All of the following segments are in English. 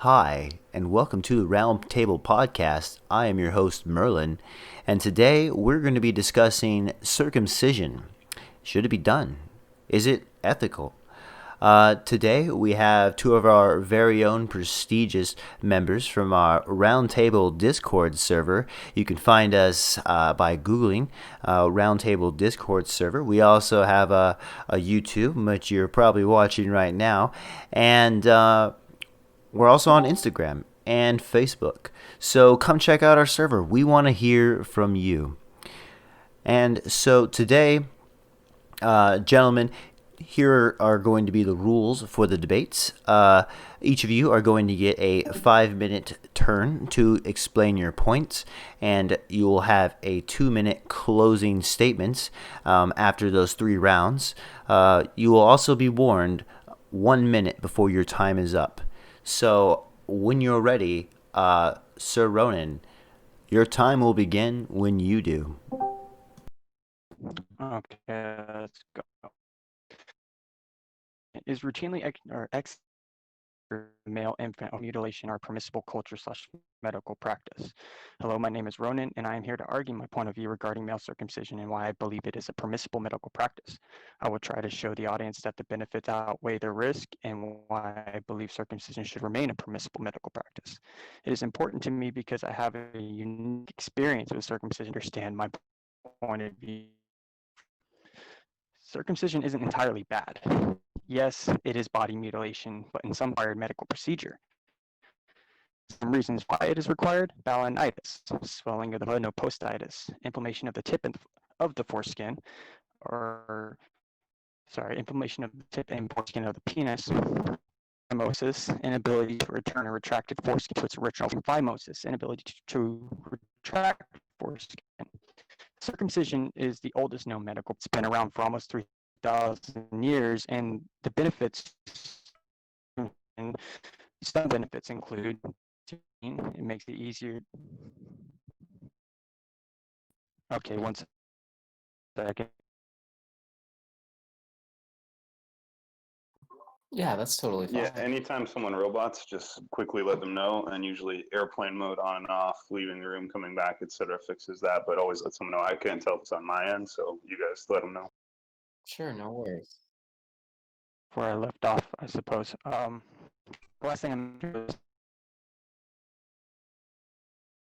Hi, and welcome to the Round Table Podcast. I am your host, Merlin, and today we're going to be discussing circumcision. Should it be done? Is it ethical? Today we have two of our very own prestigious members from our Roundtable Discord server. You can find us by Googling Roundtable Discord server. We also have a YouTube, which you're probably watching right now, and we're also on Instagram and Facebook. So come check out our server. We want to hear from you. And so today, gentlemen, here are going to be the rules for the debates. Each of you are going to get a 5-minute turn to explain your points, and you will have a 2-minute closing statement after those 3 rounds. You will also be warned 1 minute before your time is up. So when you're ready, Sir Ronin, your time will begin when you do. Okay, let's go. Is routinely or male infant mutilation or permissible culture/medical practice? Hello, my name is Ronin, and I am here to argue my point of view regarding male circumcision and why I believe it is a permissible medical practice. I will try to show the audience that the benefits outweigh the risk and why I believe circumcision should remain a permissible medical practice. It is important to me because I have a unique experience with circumcision to understand my point of view. Circumcision isn't entirely bad. Yes, it is body mutilation, but in some required medical procedure. Some reasons why it is required: balanitis, swelling of the postitis, inflammation of the tip of the foreskin, or inflammation of the tip and foreskin of the penis, phimosis, inability to return a retracted foreskin to its original phimosis, inability to retract foreskin. Circumcision is the oldest known medical. It's been around for almost 3,000 years, and the benefits and some benefits include it makes it easier. Okay, one second. Yeah, that's totally Yeah, fine. anytime someone robots, just quickly let them know, and usually airplane mode on and off, leaving the room, coming back, etc. fixes that. But always let someone know. I can't tell if it's on my end, so you guys let them know. Sure, no worries. Where I left off, I suppose. The last thing I'm doing is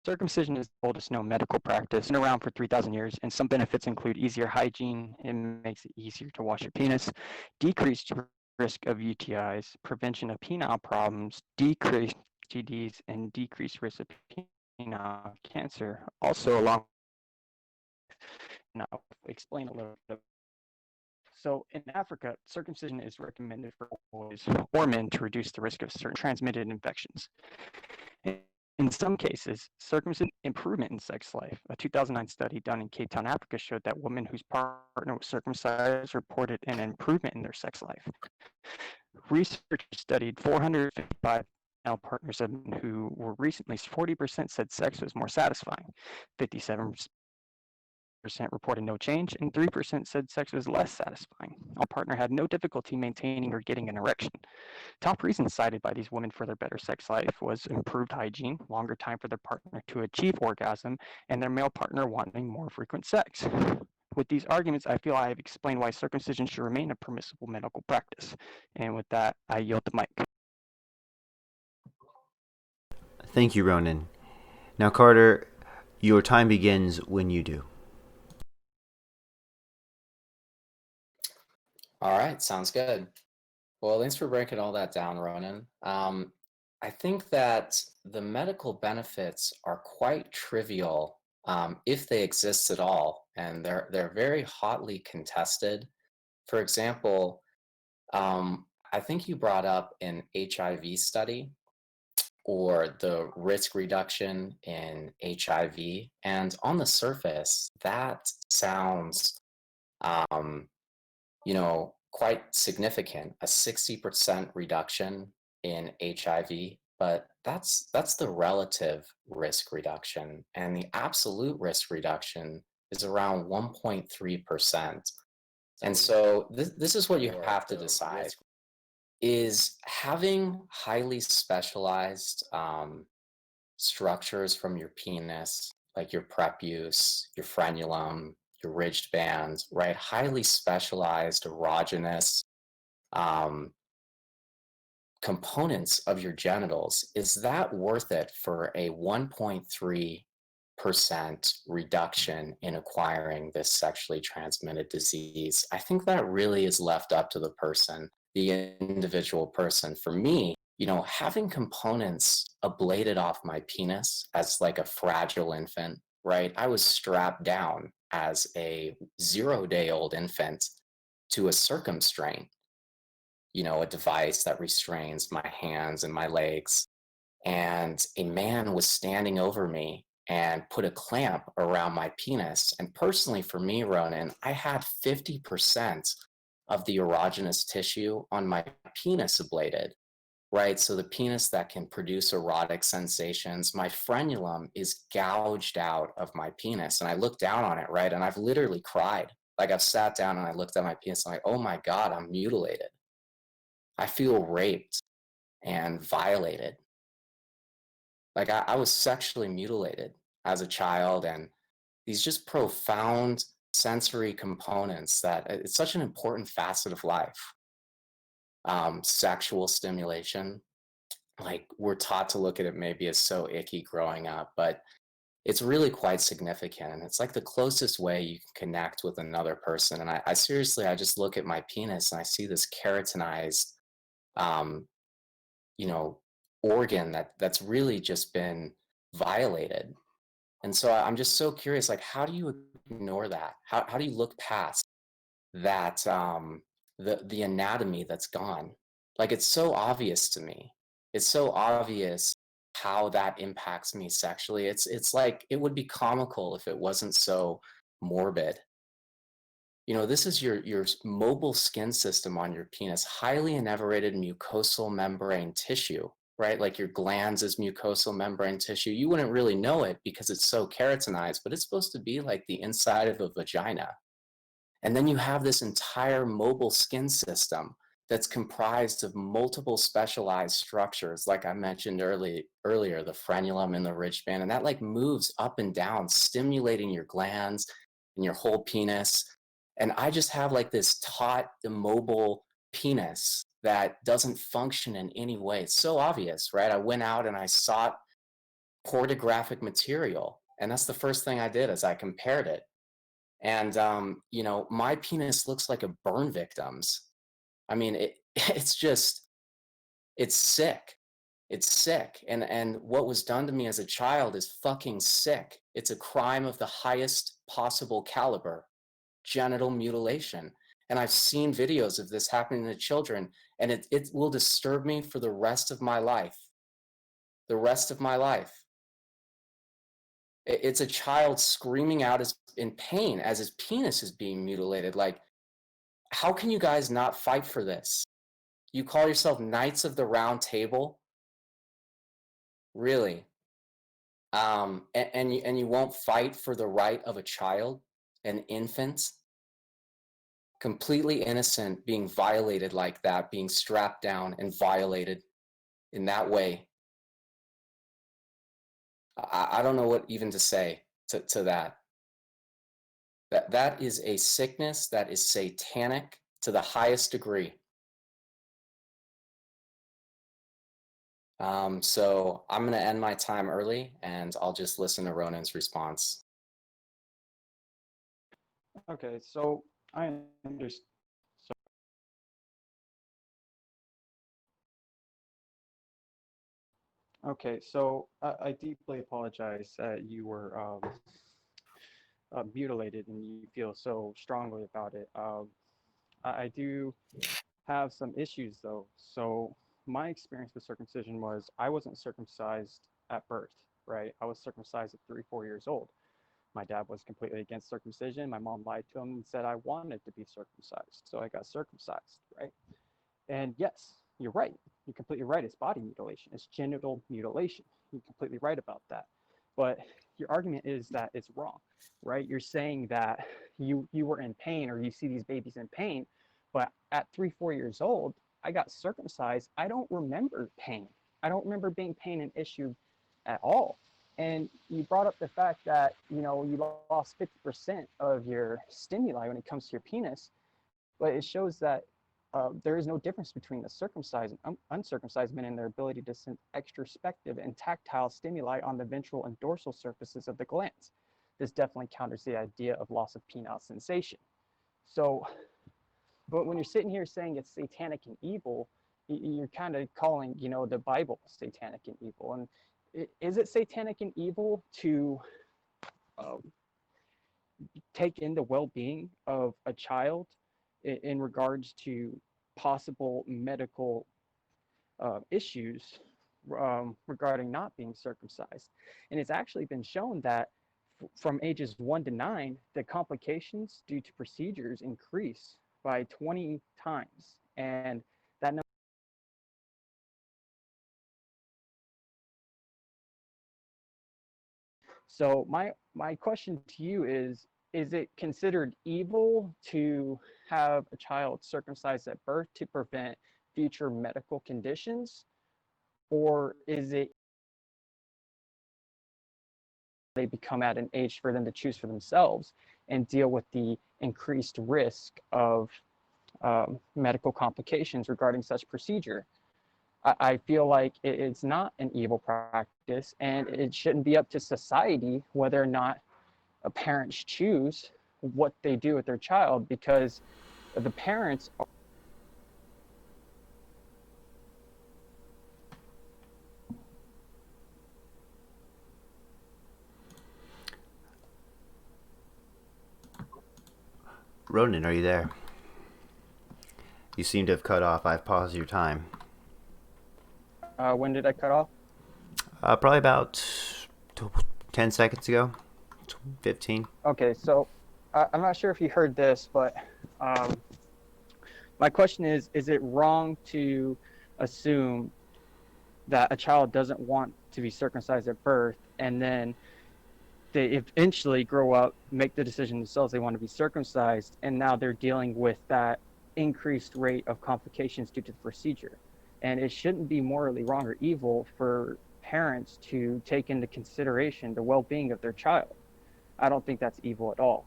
circumcision is the oldest known medical practice. It's been around for 3,000 years, and some benefits include easier hygiene. It makes it easier to wash your penis, decreased risk of UTIs, prevention of penile problems, decreased STDs, and decreased risk of penile cancer. Also, along now explain a little bit. So in Africa, circumcision is recommended for boys or men to reduce the risk of certain transmitted infections. In some cases, circumcision improvement in sex life. A 2009 study done in Cape Town, Africa showed that women whose partner was circumcised reported an improvement in their sex life. Research studied 455 male partners of men who were recently 40% said sex was more satisfying, 57% reported no change, and 3% said sex was less satisfying. Our partner had no difficulty maintaining or getting an erection. Top reasons cited by these women for their better sex life was improved hygiene, longer time for their partner to achieve orgasm, and their male partner wanting more frequent sex. With these arguments, I feel I have explained why circumcision should remain a permissible medical practice. And with that, I yield the mic. Thank you, Ronan. Now, Carter, your time begins when you do. All right, sounds good. Well, thanks for breaking all that down, Ronan. I think that the medical benefits are quite trivial if they exist at all, and they're very hotly contested. For example, I think you brought up an HIV study or the risk reduction in HIV, and on the surface, that sounds um, quite significant, a 60% reduction in HIV, but that's the relative risk reduction, and the absolute risk reduction is around 1.3%. And so this is what you have to decide. is having highly specialized structures from your penis, like your prepuce, your frenulum, your ridged band, right? Highly specialized erogenous um, components of your genitals, is that worth it for a 1.3% reduction in acquiring this sexually transmitted disease? I think that really is left up to the person, the individual person. For me, having components ablated off my penis as like a fragile infant, right? I was strapped down as a 0-day-old infant to a circumstraint, a device that restrains my hands and my legs. And a man was standing over me and put a clamp around my penis. And personally, for me, Ronan, I had 50% of the erogenous tissue on my penis ablated, right? So the penis that can produce erotic sensations, my frenulum is gouged out of my penis. And I looked down on it, right? And I've literally cried. Like I've sat down and I looked at my penis and I'm like, oh my God, I'm mutilated. I feel raped and violated. Like I was sexually mutilated as a child, and these just profound sensory components that it's such an important facet of life. Sexual stimulation, like we're taught to look at it maybe as so icky growing up, but it's really quite significant. And it's like the closest way you can connect with another person. And I seriously, I just look at my penis and I see this keratinized, um, you know, organ that's really just been violated. And so I'm just so curious, like, how do you ignore that? How do you look past that, the anatomy that's gone? Like, it's so obvious to me. It's so obvious how that impacts me sexually. It's like it would be comical if it wasn't so morbid. This is your mobile skin system on your penis, highly innervated mucosal membrane tissue, right? Like your glands is mucosal membrane tissue. You wouldn't really know it because it's so keratinized, but it's supposed to be like the inside of a vagina. And then you have this entire mobile skin system that's comprised of multiple specialized structures, like I mentioned earlier, the frenulum and the ridge band, and that like moves up and down, stimulating your glands and your whole penis. And I just have like this taut, immobile penis that doesn't function in any way. It's so obvious, right? I went out and I sought pornographic material, and that's the first thing I did as I compared it. And my penis looks like a burn victim's. I mean, it's sick. It's sick. And what was done to me as a child is fucking sick. It's a crime of the highest possible caliber, genital mutilation. And I've seen videos of this happening to children, and it will disturb me for the rest of my life. The rest of my life. It's a child screaming out in pain as his penis is being mutilated. Like, how can you guys not fight for this? You call yourself Knights of the Round Table? Really? And you won't fight for the right of a child, an infant, completely innocent, being violated like that, being strapped down and violated in that way. I don't know what even to say to that. That is a sickness that is satanic to the highest degree. So I'm going to end my time early, and I'll just listen to Ronin's response. Okay, so I understand. Okay, so I deeply apologize that you were mutilated and you feel so strongly about it. I do have some issues though. So my experience with circumcision was I wasn't circumcised at birth, right? I was circumcised at 3, 4 years old. My dad was completely against circumcision. My mom lied to him and said I wanted to be circumcised. So I got circumcised, right? And yes, you're right. You're completely right. It's body mutilation. It's genital mutilation. You're completely right about that. But your argument is that it's wrong, right? You're saying that you were in pain or you see these babies in pain, but at 3, 4 years old, I got circumcised, I don't remember pain. I don't remember being pain an issue at all. And you brought up the fact that, you know, you lost 50% of your stimuli when it comes to your penis, but it shows that there is no difference between the circumcised and uncircumcised men in their ability to sense extrospective and tactile stimuli on the ventral and dorsal surfaces of the glands. This definitely counters the idea of loss of penile sensation. So, but when you're sitting here saying it's satanic and evil, you're kind of calling, you know, the Bible satanic and evil. And is it satanic and evil to um, take in the well-being of a child in regards to possible medical issues regarding not being circumcised? And it's actually been shown that from ages 1 to 9, the complications due to procedures increase by 20 times. And that number. So my question to you is it considered evil to have a child circumcised at birth to prevent future medical conditions? Or is it they become at an age for them to choose for themselves and deal with the increased risk of medical complications regarding such procedure? I feel like it's not an evil practice, and it shouldn't be up to society whether or not parents choose what they do with their child, because the parents are. Ronin, are you there? You seem to have cut off. I've paused your time. When did I cut off? Probably about 10 seconds ago. 15. Okay, so I'm not sure if you heard this, but my question is it wrong to assume that a child doesn't want to be circumcised at birth, and then they eventually grow up, make the decision themselves they want to be circumcised, and now they're dealing with that increased rate of complications due to the procedure? And it shouldn't be morally wrong or evil for parents to take into consideration the well-being of their child. I don't think that's evil at all.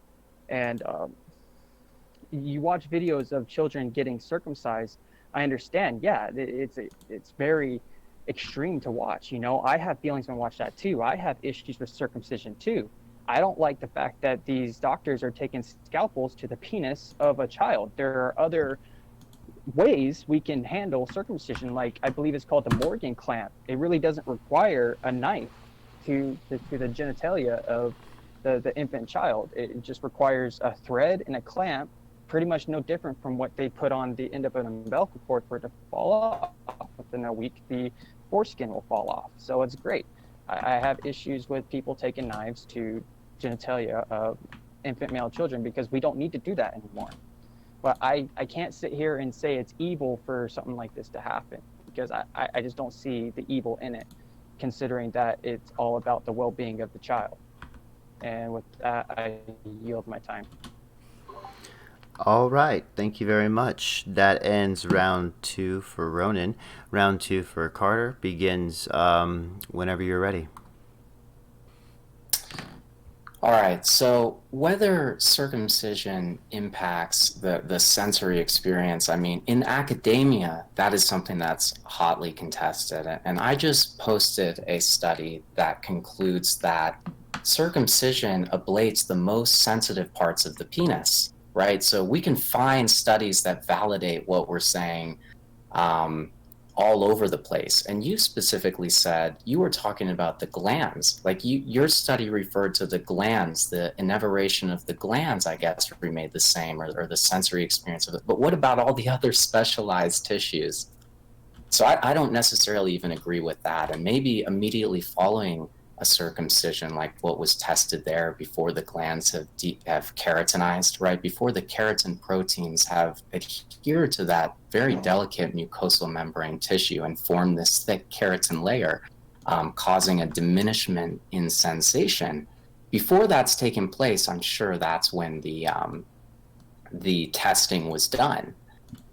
And you watch videos of children getting circumcised, I understand, yeah, it's very extreme to watch. You know, I have feelings when I watch that too. I have issues with circumcision too. I don't like the fact that these doctors are taking scalpels to the penis of a child. There are other ways we can handle circumcision, like I believe it's called the Morgan clamp. It really doesn't require a knife to the genitalia of the infant child. It just requires a thread and a clamp, pretty much no different from what they put on the end of an umbilical cord for it to fall off. Within a week, the foreskin will fall off. So it's great. I have issues with people taking knives to genitalia of infant male children because we don't need to do that anymore. But I can't sit here and say it's evil for something like this to happen, because I just don't see the evil in it, considering that it's all about the well-being of the child. And with that, I yield my time. All right. Thank you very much. That ends round 2 for Ronin. Round 2 for Carter begins whenever you're ready. All right, so whether circumcision impacts the sensory experience, I mean, in academia, that is something that's hotly contested. And I just posted a study that concludes that circumcision ablates the most sensitive parts of the penis, right? So we can find studies that validate what we're saying all over the place. And you specifically said you were talking about the glands. Like your study referred to the glands, the innervation of the glands, I guess, remained the same, or the sensory experience of it. But what about all the other specialized tissues? So I don't necessarily even agree with that. And maybe immediately following a circumcision, like what was tested there before the glands have keratinized, right? Before the keratin proteins have adhered to that very delicate mucosal membrane tissue and formed this thick keratin layer, causing a diminishment in sensation. Before that's taken place, I'm sure that's when the testing was done.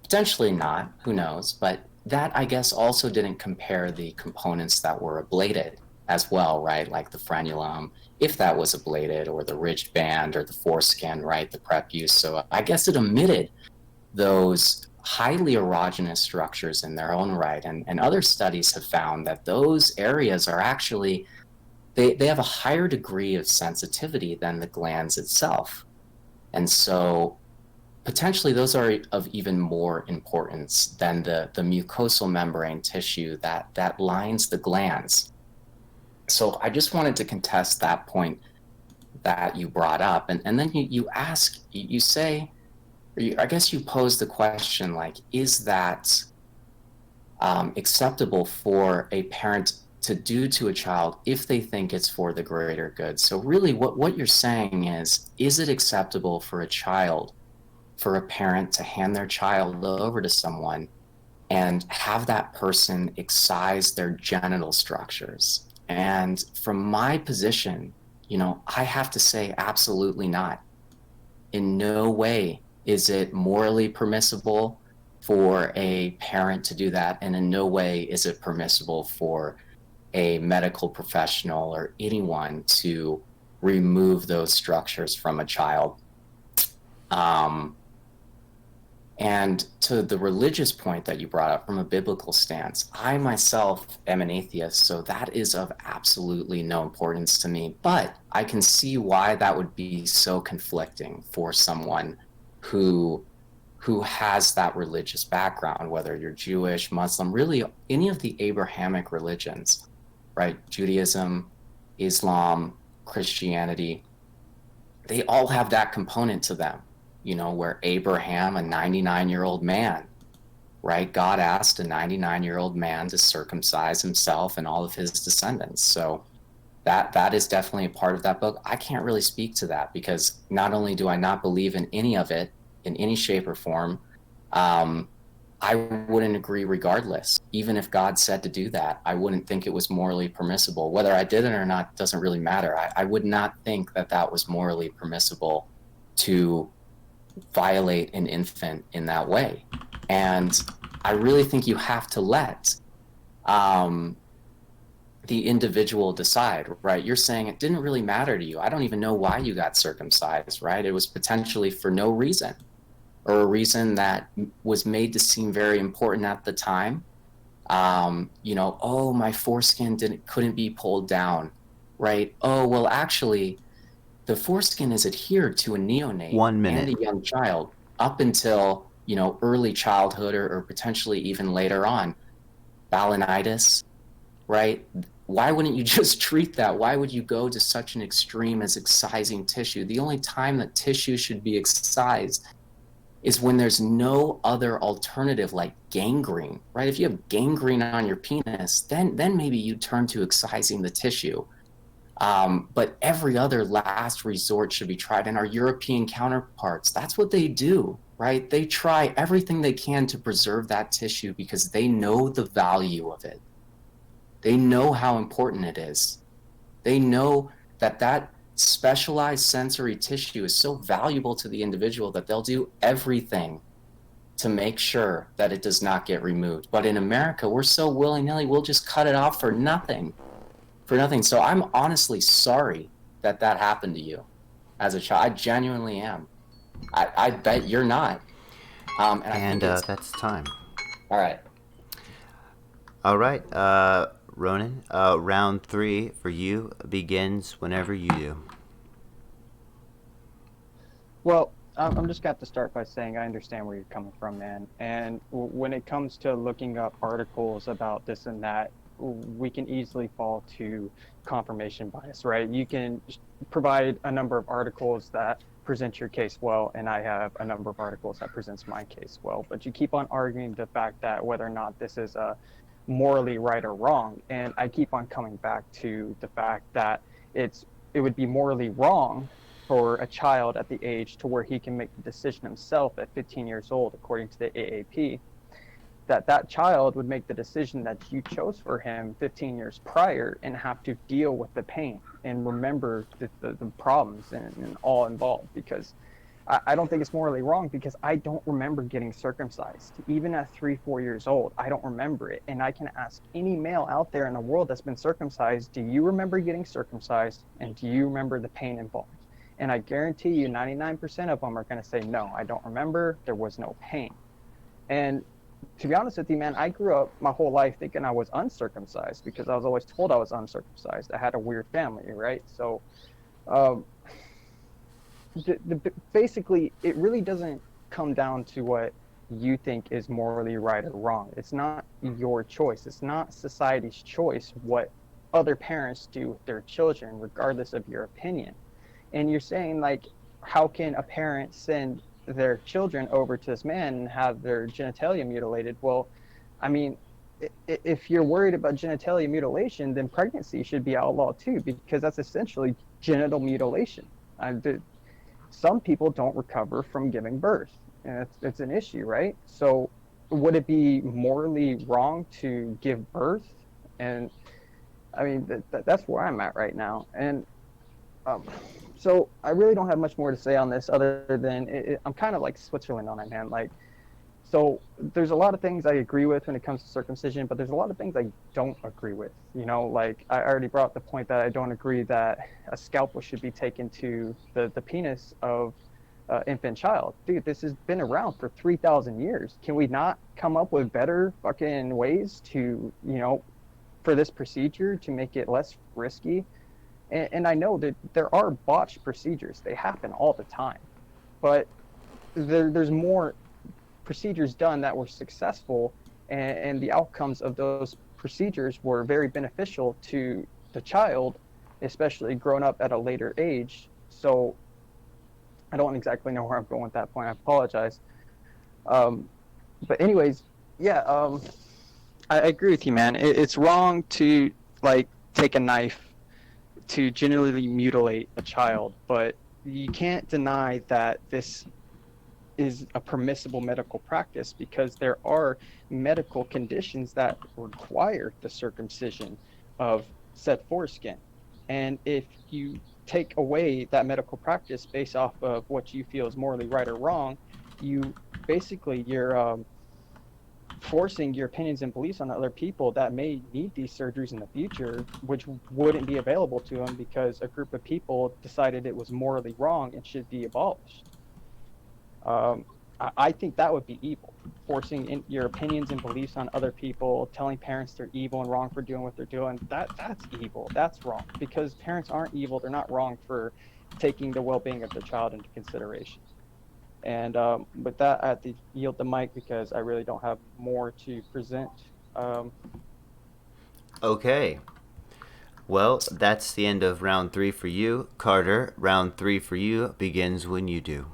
Potentially not, who knows? But that, I guess, also didn't compare the components that were ablated as well, right? Like the frenulum, if that was ablated, or the ridged band, or the foreskin, right? The prepuce. So I guess it omitted those highly erogenous structures in their own right. And other studies have found that those areas are actually, they have a higher degree of sensitivity than the glands itself. And so potentially those are of even more importance than the mucosal membrane tissue that lines the glands. So I just wanted to contest that point that you brought up. And then you ask, you say, I guess you pose the question, like, is that acceptable for a parent to do to a child if they think it's for the greater good? So really what you're saying is it acceptable for a child, for a parent to hand their child over to someone and have that person excise their genital structures? And from my position, I have to say absolutely not. In no way is it morally permissible for a parent to do that, and in no way is it permissible for a medical professional or anyone to remove those structures from a child. And to the religious point that you brought up from a biblical stance, I myself am an atheist, so that is of absolutely no importance to me. But I can see why that would be so conflicting for someone who has that religious background, whether you're Jewish, Muslim, really any of the Abrahamic religions, right? Judaism, Islam, Christianity, they all have that component to them. Where Abraham, a 99-year-old man, right? God asked a 99-year-old man to circumcise himself and all of his descendants. So that is definitely a part of that book. I can't really speak to that because not only do I not believe in any of it in any shape or form, I wouldn't agree regardless. Even if God said to do that, I wouldn't think it was morally permissible. Whether I did it or not doesn't really matter. I would not think that was morally permissible to violate an infant in that way. And I really think you have to let the individual decide, right? You're saying it didn't really matter to you. I don't even know why you got circumcised, right? It was potentially for no reason, or a reason that was made to seem very important at the time. Oh, my foreskin couldn't be pulled down, right? Oh, well, actually, the foreskin is adhered to a neonate 1 minute. and a young child up until, early childhood or potentially even later on. Balanitis, right? Why wouldn't you just treat that? Why would you go to such an extreme as excising tissue? The only time that tissue should be excised is when there's no other alternative, like gangrene, right? If you have gangrene on your penis, then maybe you turn to excising the tissue. But every other last resort should be tried. And our European counterparts, that's what they do, right? They try everything they can to preserve that tissue because they know the value of it. They know how important it is. They know that specialized sensory tissue is so valuable to the individual that they'll do everything to make sure that it does not get removed. But in America, we're so willy-nilly, we'll just cut it off for nothing. So I'm honestly sorry that happened to you as a child. I genuinely am. I bet you're not. And that's time. All right. All right, Ronin, round 3 for you begins whenever you do. Well, I'm just got to start by saying I understand where you're coming from, man. And when it comes to looking up articles about this and that, we can easily fall to confirmation bias, right? You can provide a number of articles that present your case well, and I have a number of articles that presents my case well, but you keep on arguing the fact that whether or not this is morally right or wrong, and I keep on coming back to the fact that it would be morally wrong for a child at the age to where he can make the decision himself at 15 years old, according to the AAP, that child would make the decision that you chose for him 15 years prior and have to deal with the pain and remember the problems and all involved. Because I don't think it's morally wrong because I don't remember getting circumcised. Even at 3, 4 years old, I don't remember it. And I can ask any male out there in the world that's been circumcised, do you remember getting circumcised? And do you remember the pain involved? And I guarantee you 99% of them are going to say, no, I don't remember. There was no pain. And to be honest with you, man, I grew up my whole life thinking I was uncircumcised because I was always told I was uncircumcised. I had a weird family, right? So um, basically, it really doesn't come down to what you think is morally right or wrong. It's not your choice. It's not society's choice what other parents do with their children, regardless of your opinion. And you're saying, like, how can a parent send their children over to this man and have their genitalia mutilated? Well, I mean, if you're worried about genitalia mutilation, then pregnancy should be outlawed too, because that's essentially genital mutilation. Some people don't recover from giving birth, and it's an issue, right? So would it be morally wrong to give birth? And I mean, that's where I'm at right now. And so I really don't have much more to say on this other than I'm kind of like Switzerland on it, man. Like, so there's a lot of things I agree with when it comes to circumcision, but there's a lot of things I don't agree with. You know, like I already brought up the point that I don't agree that a scalpel should be taken to the penis of infant child. Dude, this has been around for 3,000 years. Can we not come up with better fucking ways to, for this procedure to make it less risky? And I know that there are botched procedures. They happen all the time. But there's more procedures done that were successful, and the outcomes of those procedures were very beneficial to the child, especially grown up at a later age. So I don't exactly know where I'm going with that point. I apologize. But anyways, yeah, I agree with you, man. It's wrong to like take a knife to genitally mutilate a child, but you can't deny that this is a permissible medical practice because there are medical conditions that require the circumcision of said foreskin. And if you take away that medical practice based off of what you feel is morally right or wrong, you're forcing your opinions and beliefs on other people that may need these surgeries in the future, which wouldn't be available to them because a group of people decided it was morally wrong and should be abolished. I think that would be evil, forcing your opinions and beliefs on other people, telling parents they're evil and wrong for doing what they're doing. That's evil. That's wrong because parents aren't evil. They're not wrong for taking the well-being of their child into consideration. And with that, I have to yield the mic because I really don't have more to present. Okay. Well, that's the end of round 3 for you. Carter, round 3 for you begins when you do.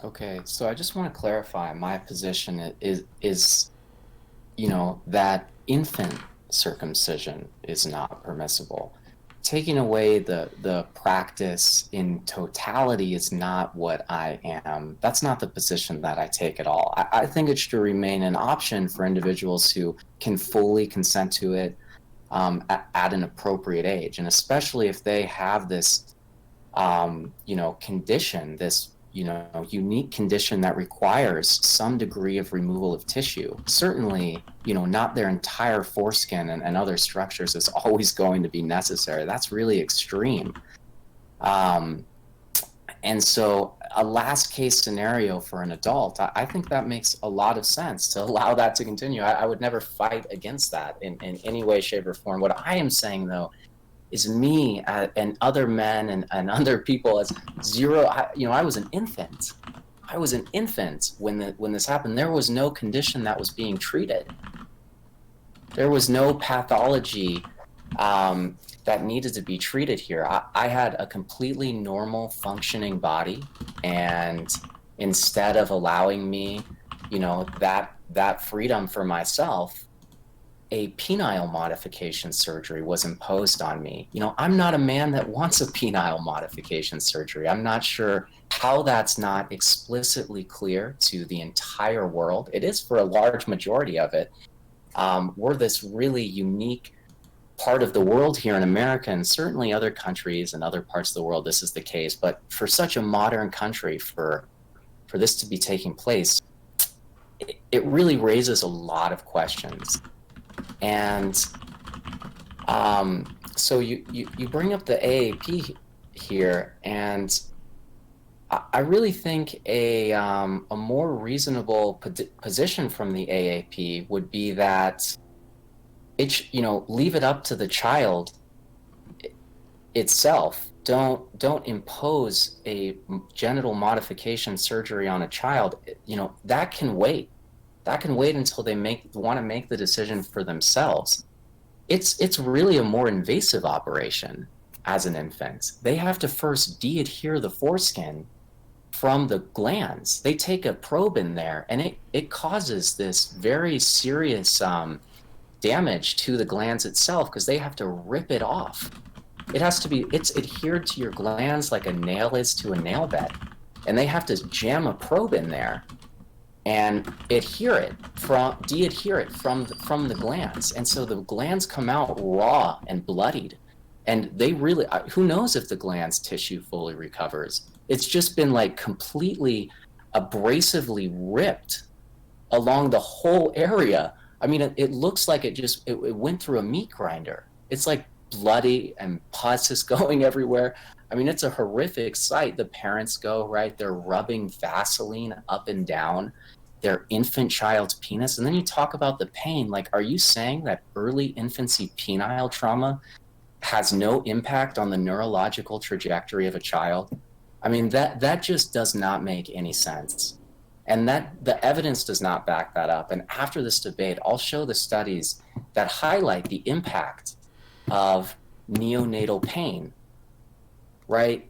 Okay, so I just want to clarify my position is that infant circumcision is not permissible. Taking away the practice in totality is not what I am. That's not the position that I take at all. I think it should remain an option for individuals who can fully consent to it at an appropriate age, and especially if they have this, condition, this unique condition that requires some degree of removal of tissue. Certainly, not their entire foreskin and other structures is always going to be necessary. That's really extreme. And so a last case scenario for an adult, I think that makes a lot of sense to allow that to continue. I would never fight against that in any way, shape, or form. What I am saying, though, is me and other men and other people as zero. I was an infant. I was an infant when this happened. There was no condition that was being treated. There was no pathology that needed to be treated here. I had a completely normal functioning body, and instead of allowing me, that freedom for myself, a penile modification surgery was imposed on me. I'm not a man that wants a penile modification surgery. I'm not sure how that's not explicitly clear to the entire world. It is for a large majority of it. We're this really unique part of the world here in America, and certainly other countries and other parts of the world, this is the case. But for such a modern country, for this to be taking place, it really raises a lot of questions. And so you bring up the AAP here, and I really think a more reasonable position from the AAP would be that leave it up to the child itself. Don't impose a genital modification surgery on a child. That can wait. That can wait until they want to make the decision for themselves. It's really a more invasive operation as an infant. They have to first de-adhere the foreskin from the glands. They take a probe in there, and it causes this very serious damage to the glands itself, because they have to rip it off. It's adhered to your glands like a nail is to a nail bed, and they have to jam a probe in there and de-adhere it from the glands. And so the glands come out raw and bloodied, and they really, who knows if the glands tissue fully recovers. It's just been like completely abrasively ripped along the whole area. I mean, it looks like it went through a meat grinder. It's like bloody and pus is going everywhere. I mean, it's a horrific sight. The parents go, right? They're rubbing Vaseline up and down their infant child's penis. And then you talk about the pain. Like, are you saying that early infancy penile trauma has no impact on the neurological trajectory of a child? I mean, that just does not make any sense. And that the evidence does not back that up. And after this debate, I'll show the studies that highlight the impact of neonatal pain, right?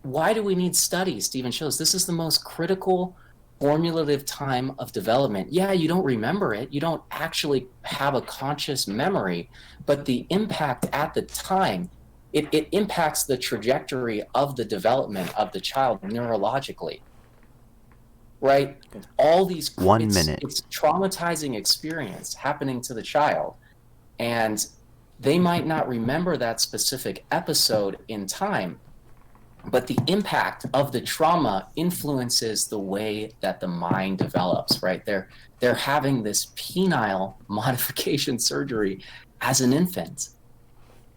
Why do we need studies to even show this? This is the most critical formulative time of development. Yeah, you don't remember it. You don't actually have a conscious memory, but the impact at the time, it impacts the trajectory of the development of the child neurologically, right? All these, 1 minute. It's traumatizing experience happening to the child, and they might not remember that specific episode in time, but the impact of the trauma influences the way that the mind develops, right? They're having this penile modification surgery as an infant,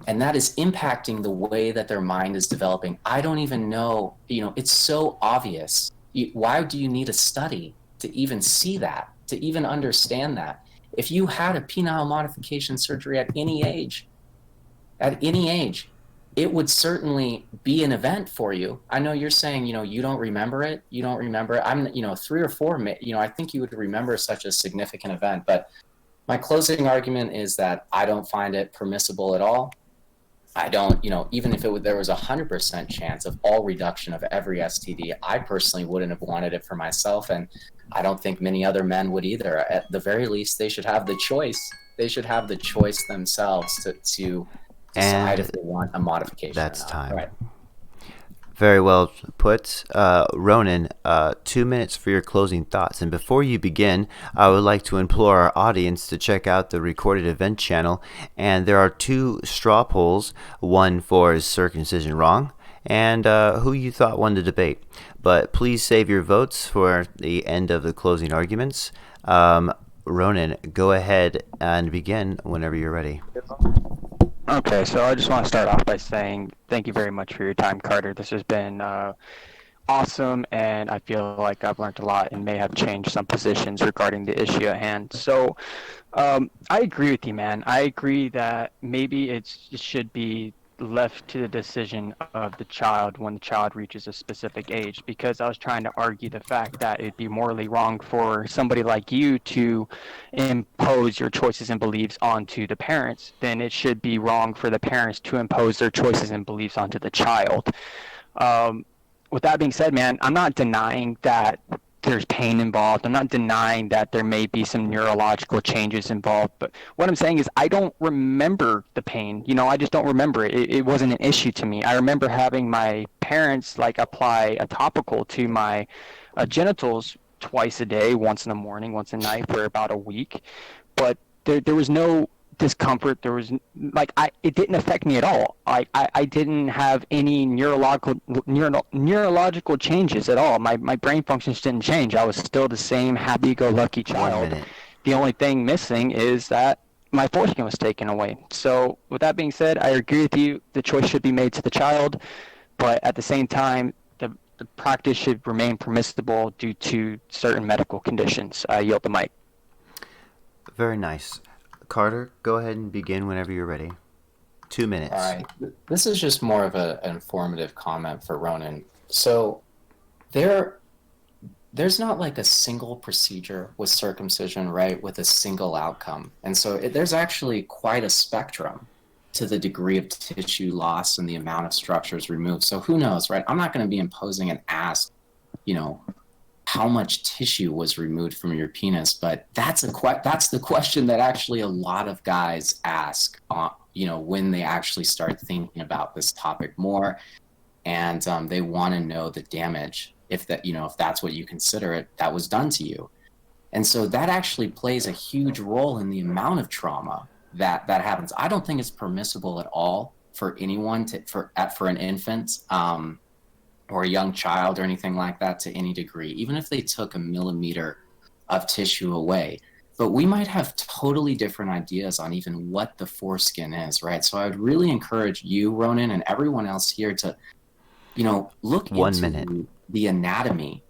and that is impacting the way that their mind is developing. I don't even know, it's so obvious. Why do you need a study to even see that, to even understand that? If you had a penile modification surgery at any age, it would certainly be an event for you. I know you're saying, you don't remember it. You don't remember it. I'm, 3 or 4, I think you would remember such a significant event. But my closing argument is that I don't find it permissible at all. I don't, even if there was 100% chance of all reduction of every STD, I personally wouldn't have wanted it for myself. And I don't think many other men would either. At the very least, they should have the choice. They should have the choice themselves to decide if they want a modification. That's or not. time. Right. Very well put. Ronin, 2 minutes for your closing thoughts. And before you begin, I would like to implore our audience to check out the recorded event channel. And there are 2 straw polls, one for is circumcision wrong, and who you thought won the debate. But please save your votes for the end of the closing arguments. Ronin, go ahead and begin whenever you're ready. Okay, so I just want to start off by saying thank you very much for your time, Carter. This has been awesome, and I feel like I've learned a lot and may have changed some positions regarding the issue at hand. So I agree with you, man. I agree that maybe it should be left to the decision of the child when the child reaches a specific age, because I was trying to argue the fact that it'd be morally wrong for somebody like you to impose your choices and beliefs onto the parents. Then it should be wrong for the parents to impose their choices and beliefs onto the child. With that being said, man, I'm not denying that there's pain involved. I'm not denying that there may be some neurological changes involved, but what I'm saying is I don't remember the pain. I just don't remember it. It wasn't an issue to me. I remember having my parents apply a topical to my genitals twice a day, once in the morning, once at night, for about a week. But there was no discomfort. There was it didn't affect me at all. I didn't have any neurological changes at all. My brain functions didn't change. I was still the same happy-go-lucky 1 child. minute. The only thing missing is that my foreskin was taken away. So with that being said, I agree with you. The choice should be made to the child, but at the same time, the practice should remain permissible due to certain medical conditions. I yield the mic. Very nice. Carter, go ahead and begin whenever you're ready. 2 minutes. All right. This is just more of an informative comment for Ronin. So there's not like a single procedure with circumcision, right, with a single outcome. And so there's actually quite a spectrum to the degree of tissue loss and the amount of structures removed. So who knows, right? I'm not going to be imposing and ask, how much tissue was removed from your penis, but that's the question that actually a lot of guys ask, when they actually start thinking about this topic more, and they want to know the damage, if that's what you consider it, that was done to you. And so that actually plays a huge role in the amount of trauma that happens. I don't think it's permissible at all for anyone for an infant or a young child or anything like that to any degree, even if they took a millimeter of tissue away. But we might have totally different ideas on even what the foreskin is, right? So I would really encourage you, Ronin, and everyone else here to, look 1 into minute. the anatomy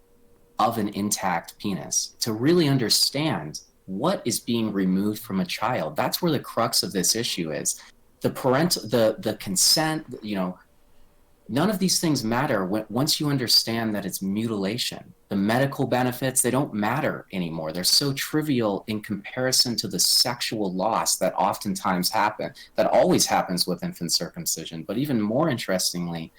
of an intact penis to really understand what is being removed from a child. That's where the crux of this issue is. The consent, none of these things matter once you understand that it's mutilation. The medical benefits, they don't matter anymore. They're so trivial in comparison to the sexual loss that oftentimes that always happens with infant circumcision. But even more interestingly,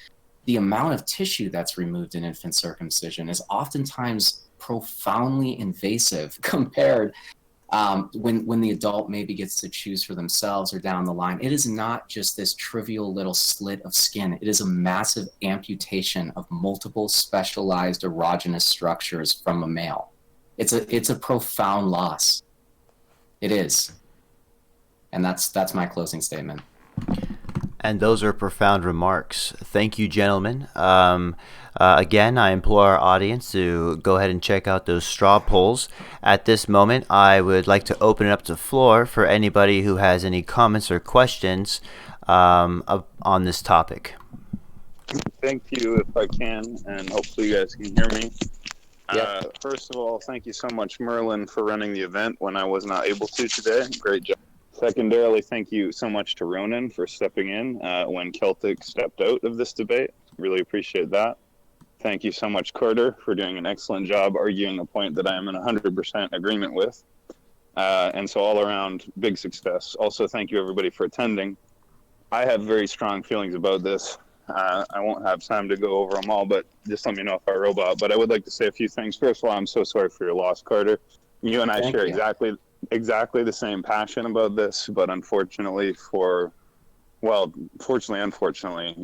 the amount of tissue that's removed in infant circumcision is oftentimes profoundly invasive compared when the adult maybe gets to choose for themselves or down the line. It is not just this trivial little slit of skin. It is a massive amputation of multiple specialized erogenous structures from a male. It's a profound loss. It is. And that's my closing statement. And those are profound remarks. Thank you, gentlemen. Again, I implore our audience to go ahead and check out those straw polls. At this moment, I would like to open it up to the floor for anybody who has any comments or questions on this topic. Thank you, if I can, and hopefully you guys can hear me. Yeah. First of all, thank you so much, Merlin, for running the event when I was not able to today. Great job. Secondarily, thank you so much to Ronin for stepping in when Celtic stepped out of this debate. Really appreciate that. Thank you so much, Carter, for doing an excellent job arguing a point that I am in 100% agreement with. And so all around, big success. Also, thank you, everybody, for attending. I have very strong feelings about this. I won't have time to go over them all, but just let me know if I robot. But I would like to say a few things. First of all, I'm so sorry for your loss, Carter. You and I Thank share you. exactly the same passion about this, but unfortunately, unfortunately,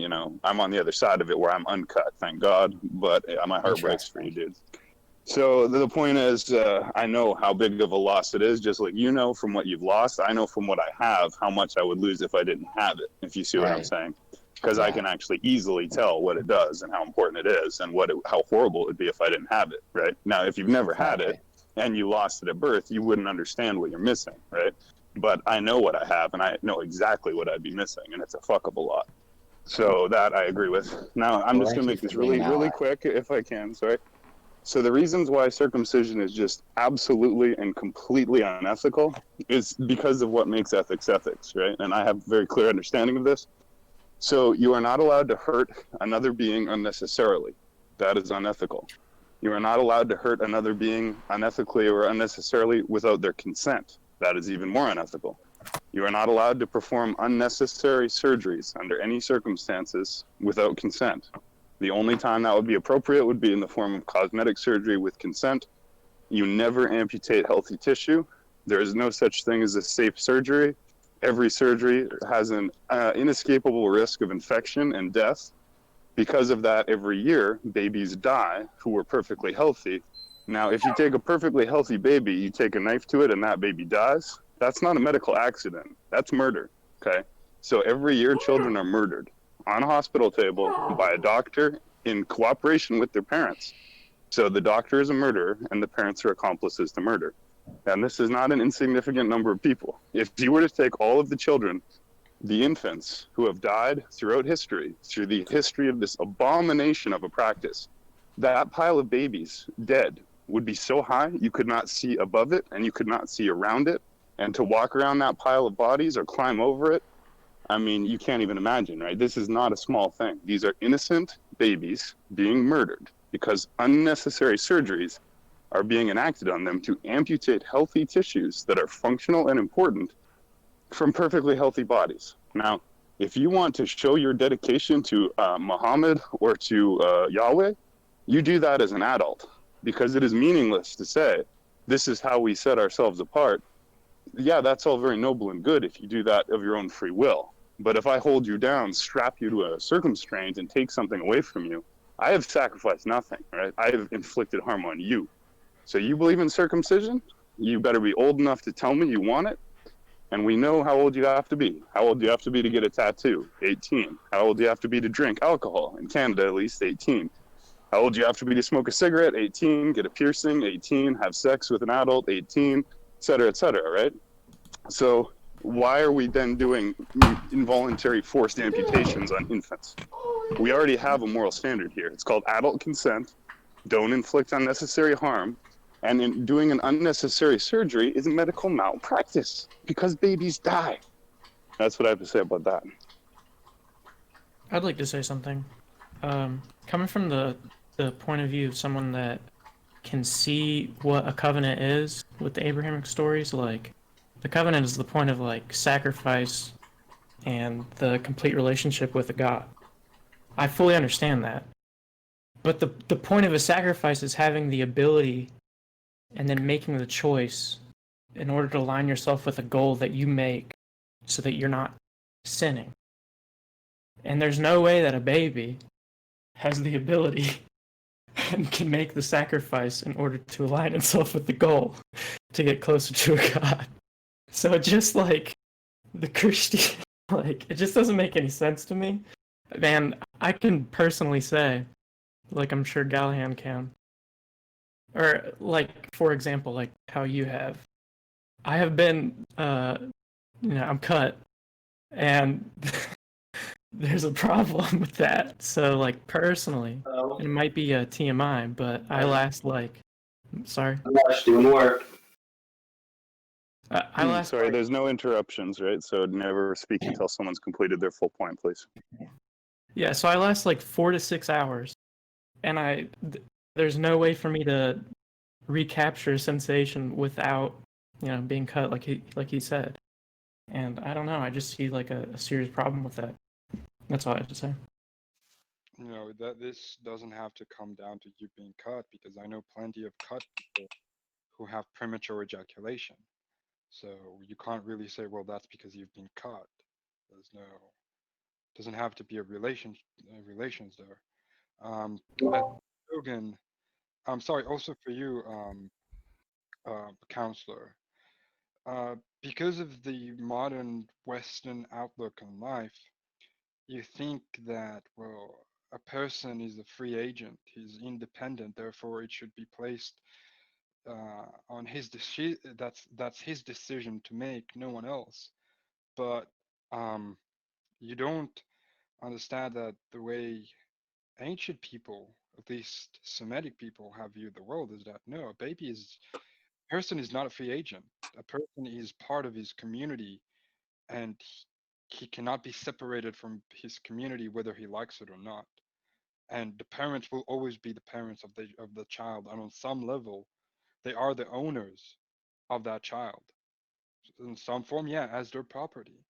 I'm on the other side of it where I'm uncut, thank God, but my heart breaks for you, dude. So the point is, I know how big of a loss it is, just like from what you've lost. I know from what I have how much I would lose if I didn't have it, if you see what I'm saying. Because I can actually easily tell what it does and how important it is and how horrible it would be if I didn't have it, right? Now, if you've never had it and you lost it at birth, you wouldn't understand what you're missing, right? But I know what I have, and I know exactly what I'd be missing, and it's a fuck of a lot. So that I agree with. Now, I'm just going to make this really quick, if I can, sorry. So the reasons why circumcision is just absolutely and completely unethical is because of what makes ethics, right? And I have a very clear understanding of this. So you are not allowed to hurt another being unnecessarily. That is unethical. You are not allowed to hurt another being unethically or unnecessarily without their consent. That is even more unethical. You are not allowed to perform unnecessary surgeries under any circumstances without consent. The only time that would be appropriate would be in the form of cosmetic surgery with consent. You never amputate healthy tissue. There is no such thing as a safe surgery. Every surgery has an inescapable risk of infection and death. Because of that, every year, babies die who were perfectly healthy. Now, if you take a perfectly healthy baby, you take a knife to it and that baby dies, That's not a medical accident. That's murder. Okay. So every year, children are murdered on a hospital table by a doctor in cooperation with their parents. So the doctor is a murderer, and the parents are accomplices to murder. And this is not an insignificant number of people. If you were to take all of the children, the infants who have died throughout history, through the history of this abomination of a practice, that pile of babies dead would be so high you could not see above it and you could not see around it. And to walk around that pile of bodies or climb over it, I mean, you can't even imagine, right? This is not a small thing. These are innocent babies being murdered because unnecessary surgeries are being enacted on them to amputate healthy tissues that are functional and important from perfectly healthy bodies. Now, if you want to show your dedication to Muhammad or to Yahweh, you do that as an adult, because it is meaningless to say, this is how we set ourselves apart. Yeah, that's all very noble and good if you do that of your own free will. But if I hold you down, strap you to a circumstance, and take something away from you, I have sacrificed nothing, right? I have inflicted harm on you. So you believe in circumcision? You better be old enough to tell me you want it. And we know how old you have to be. How old do you have to be to get a tattoo? 18. How old do you have to be to drink alcohol? In Canada, at least 18. How old do you have to be to smoke a cigarette? 18. Get a piercing? 18. Have sex with an adult? 18. Et cetera, right? So why are we then doing involuntary forced amputations on infants? We already have a moral standard here. It's called adult consent. Don't inflict unnecessary harm. And in doing an unnecessary surgery is a medical malpractice because babies die. That's what I have to say about that. I'd like to say something. Coming from the point of view of someone that can see what a covenant is with the Abrahamic stories, like the covenant is the point of like sacrifice and the complete relationship with a God. I fully understand that. But the point of a sacrifice is having the ability and then making the choice in order to align yourself with a goal that you make so that you're not sinning. And there's no way that a baby has the ability and can make the sacrifice in order to align itself with the goal to get closer to a God. So it just like the Christian, like it just doesn't make any sense to me. Man, I can personally say, like I'm sure Gallahan can, or like for example, like how you have, I have been, I'm cut, and there's a problem with that. So like personally, it might be a TMI, but I last like, sorry. Doing work. I last. Sorry, there's no interruptions, right? So never speak until someone's completed their full point, please. Yeah, so I last like 4 to 6 hours, and there's no way for me to recapture sensation without, being cut like he said. And I don't know, I just see like a serious problem with that. That's all I have to say. That this doesn't have to come down to you being cut, because I know plenty of cut people who have premature ejaculation. So you can't really say, well, that's because you've been cut. Doesn't have to be a relations there. Logan, I'm sorry, also for you, counselor, because of the modern Western outlook on life, you think that, well, a person is a free agent, he's independent, therefore it should be placed on his decision. That's his decision to make, no one else. But you don't understand that the way ancient people, at least Semitic people, have viewed the world is that no, person is not a free agent. A person is part of his community, and he cannot be separated from his community whether he likes it or not. And the parents will always be the parents of the child, and on some level, they are the owners of that child in some form, yeah, as their property.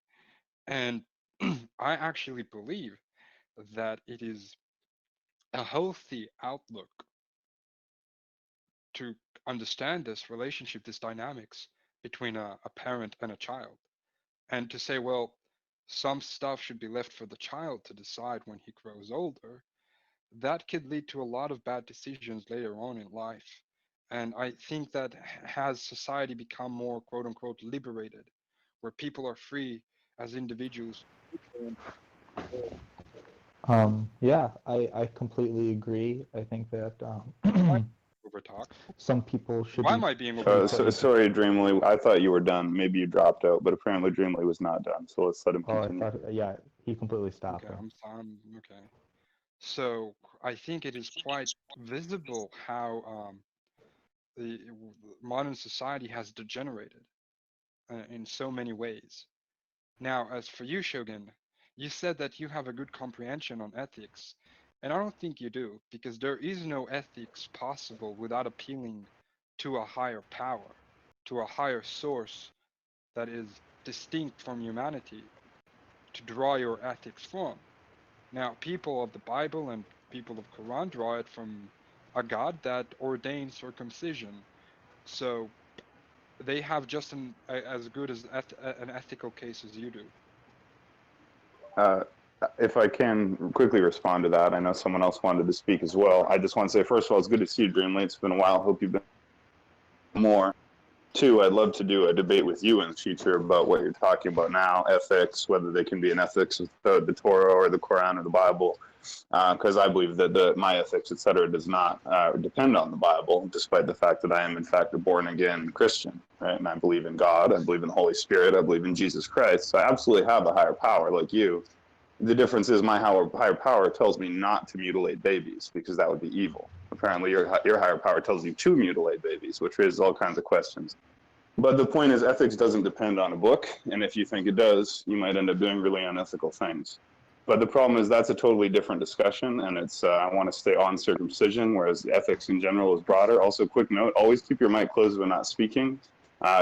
And I actually believe that it is a healthy outlook to understand this relationship, this dynamics between a parent and a child, and to say, well, some stuff should be left for the child to decide when he grows older. That could lead to a lot of bad decisions later on in life. And I think that has society become more quote unquote liberated, where people are free as individuals. Yeah, I completely agree. I think that Over talk. some people should Why be am I being over? Sorry, Dreamly. I thought you were done. Maybe you dropped out, but apparently Dreamly was not done. So let's let him Oh, I continue. thought, yeah, he completely stopped. Okay, I'm okay. So I think it is quite visible how the modern society has degenerated in so many ways. Now, as for you, Shogun, you said that you have a good comprehension on ethics, and I don't think you do, because there is no ethics possible without appealing to a higher power, to a higher source that is distinct from humanity to draw your ethics from. Now, people of the Bible and people of Quran draw it from a God that ordained circumcision. So they have just as good as an ethical case as you do. If I can quickly respond to that, I know someone else wanted to speak as well. I just want to say, first of all, it's good to see you, Dreamly. It's been a while. Hope you've been more. Two, I'd love to do a debate with you in the future about what you're talking about now, ethics, whether they can be an ethics with the Torah or the Quran or the Bible, because I believe that my ethics, etc., does not depend on the Bible, despite the fact that I am, in fact, a born-again Christian, right? And I believe in God, I believe in the Holy Spirit, I believe in Jesus Christ, so I absolutely have a higher power like you. The difference is my higher power tells me not to mutilate babies, because that would be evil. Apparently, your higher power tells you to mutilate babies, which raises all kinds of questions. But the point is, ethics doesn't depend on a book, and if you think it does, you might end up doing really unethical things. But the problem is that's a totally different discussion, and it's I want to stay on circumcision, whereas ethics in general is broader. Also, quick note: always keep your mic closed when not speaking.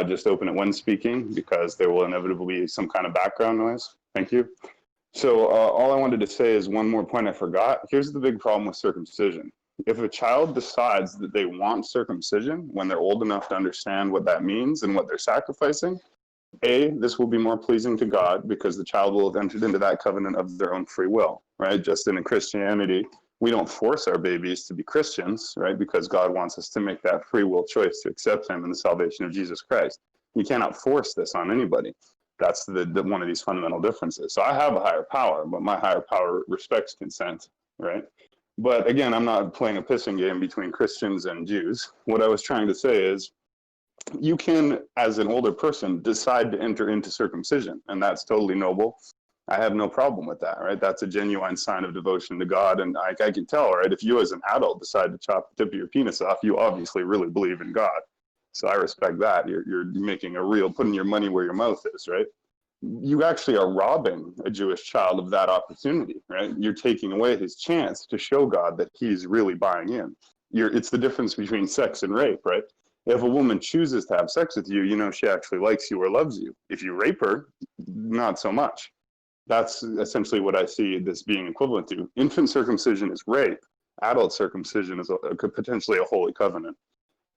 Just open it when speaking, because there will inevitably be some kind of background noise. Thank you. So all I wanted to say is one more point I forgot. Here's the big problem with circumcision. If a child decides that they want circumcision when they're old enough to understand what that means and what they're sacrificing, A, this will be more pleasing to God because the child will have entered into that covenant of their own free will, right? Just in Christianity, we don't force our babies to be Christians, right? Because God wants us to make that free will choice to accept Him in the salvation of Jesus Christ. You cannot force this on anybody. That's the one of these fundamental differences. So I have a higher power, but my higher power respects consent, right? But again, I'm not playing a pissing game between Christians and Jews. What I was trying to say is you can, as an older person, decide to enter into circumcision, and that's totally noble. I have no problem with that, right? That's a genuine sign of devotion to God, and I can tell, right? If you as an adult decide to chop the tip of your penis off, you obviously really believe in God. So I respect that. You're making a real, putting your money where your mouth is, right? You actually are robbing a Jewish child of that opportunity, right? You're taking away his chance to show God that he's really buying in. It's the difference between sex and rape, right? If a woman chooses to have sex with you, you know she actually likes you or loves you. If you rape her, not so much. That's essentially what I see this being equivalent to. Infant circumcision is rape. Adult circumcision is potentially a holy covenant.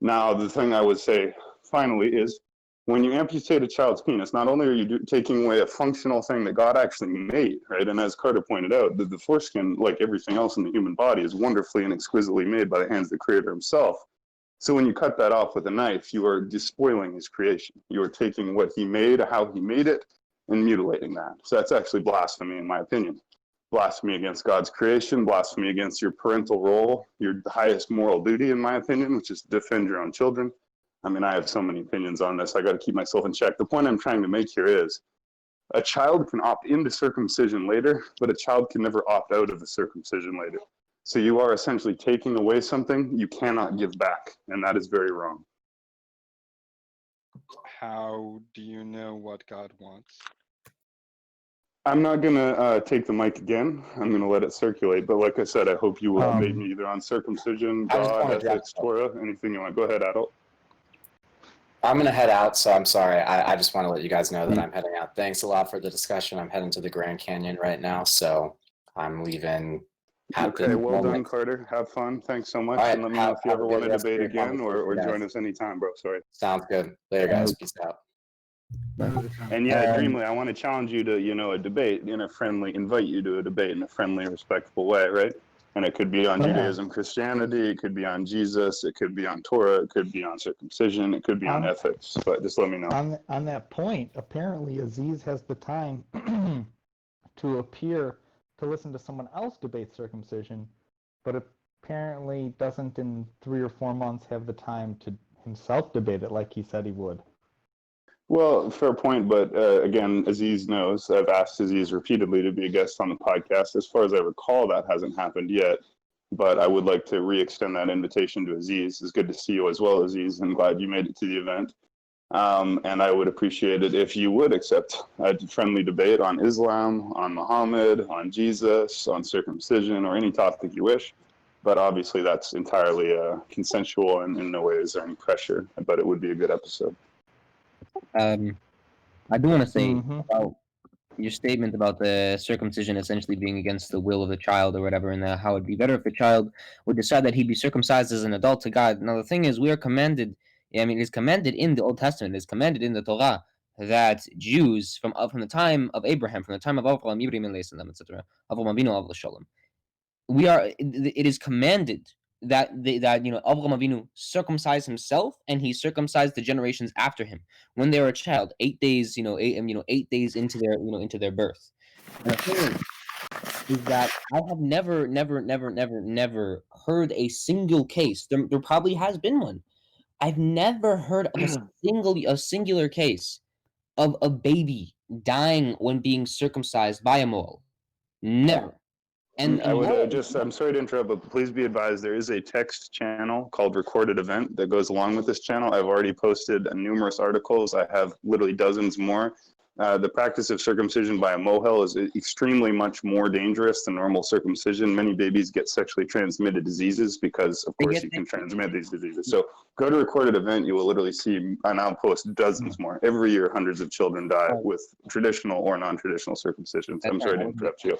Now, the thing I would say finally is when you amputate a child's penis, not only are you taking away a functional thing that God actually made, right? And as Carter pointed out, the foreskin, like everything else in the human body, is wonderfully and exquisitely made by the hands of the Creator Himself. So when you cut that off with a knife, you are despoiling His creation. You are taking what He made, how He made it, and mutilating that. So that's actually blasphemy, in my opinion. Blasphemy against God's creation, blasphemy against your parental role, your highest moral duty, in my opinion, which is to defend your own children. I mean, I have so many opinions on this. I got to keep myself in check. The point I'm trying to make here is a child can opt into circumcision later, but a child can never opt out of the circumcision later. So you are essentially taking away something you cannot give back, and that is very wrong. How do you know what God wants? I'm not going to take the mic again. I'm going to let it circulate. But like I said, I hope you will debate me either on circumcision, God, ethics, Torah, anything you want. Go ahead, adult. I'm going to head out, so I'm sorry. I just want to let you guys know that I'm heading out. Thanks a lot for the discussion. I'm heading to the Grand Canyon right now, so I'm leaving. Okay, well done, Carter. Have fun. Thanks so much. Right, and let me know if you ever want to debate again or join us anytime, bro. Sorry. Sounds good. Later, guys. Peace out. And yeah, Dreamly, I want to challenge you to, a debate in a friendly, invite you to a debate in a friendly, respectful way, right? And it could be on Yeah. Judaism, Christianity, it could be on Jesus, it could be on Torah, it could be on circumcision, it could be on ethics. But just let me know. On that point, apparently Aziz has the time to appear to listen to someone else debate circumcision, but apparently doesn't in 3 or 4 months have the time to himself debate it like he said he would. Well, fair point, but again, Aziz knows. I've asked Aziz repeatedly to be a guest on the podcast. As far as I recall, that hasn't happened yet, but I would like to re-extend that invitation to Aziz. It's good to see you as well, Aziz. I'm glad you made it to the event. And I would appreciate it if you would accept a friendly debate on Islam, on Muhammad, on Jesus, on circumcision, or any topic you wish. But obviously that's entirely consensual, and in no way is there any pressure, but it would be a good episode. I do want to say Mhm. about your statement about the circumcision essentially being against the will of the child or whatever, and how it'd be better if the child would decide that he'd be circumcised as an adult to God. Now, the thing is, we are commanded, I mean, it's commanded in the Old Testament, it's commanded in the Torah that Jews from the time of Abraham, from the time of Avraham, Ibrahim, etc., Avraham Avinu, Avram Shalom, it is commanded that Avraham Avinu circumcised himself, and he circumcised the generations after him when they were a child, 8 days, 8 days into their birth. And the thing is that I have never heard a single case. There probably has been one. I've never heard of a singular case of a baby dying when being circumcised by a mole. Never. And I would I'm sorry to interrupt, but please be advised there is a text channel called Recorded Event that goes along with this channel. I've already posted numerous articles. I have literally dozens more. The practice of circumcision by a mohel is extremely much more dangerous than normal circumcision. Many babies get sexually transmitted diseases because, of course, you can transmit these diseases. So go to Recorded Event. You will literally see, and I'll post dozens more. Every year, hundreds of children die with traditional or non-traditional circumcisions. I'm sorry to interrupt you.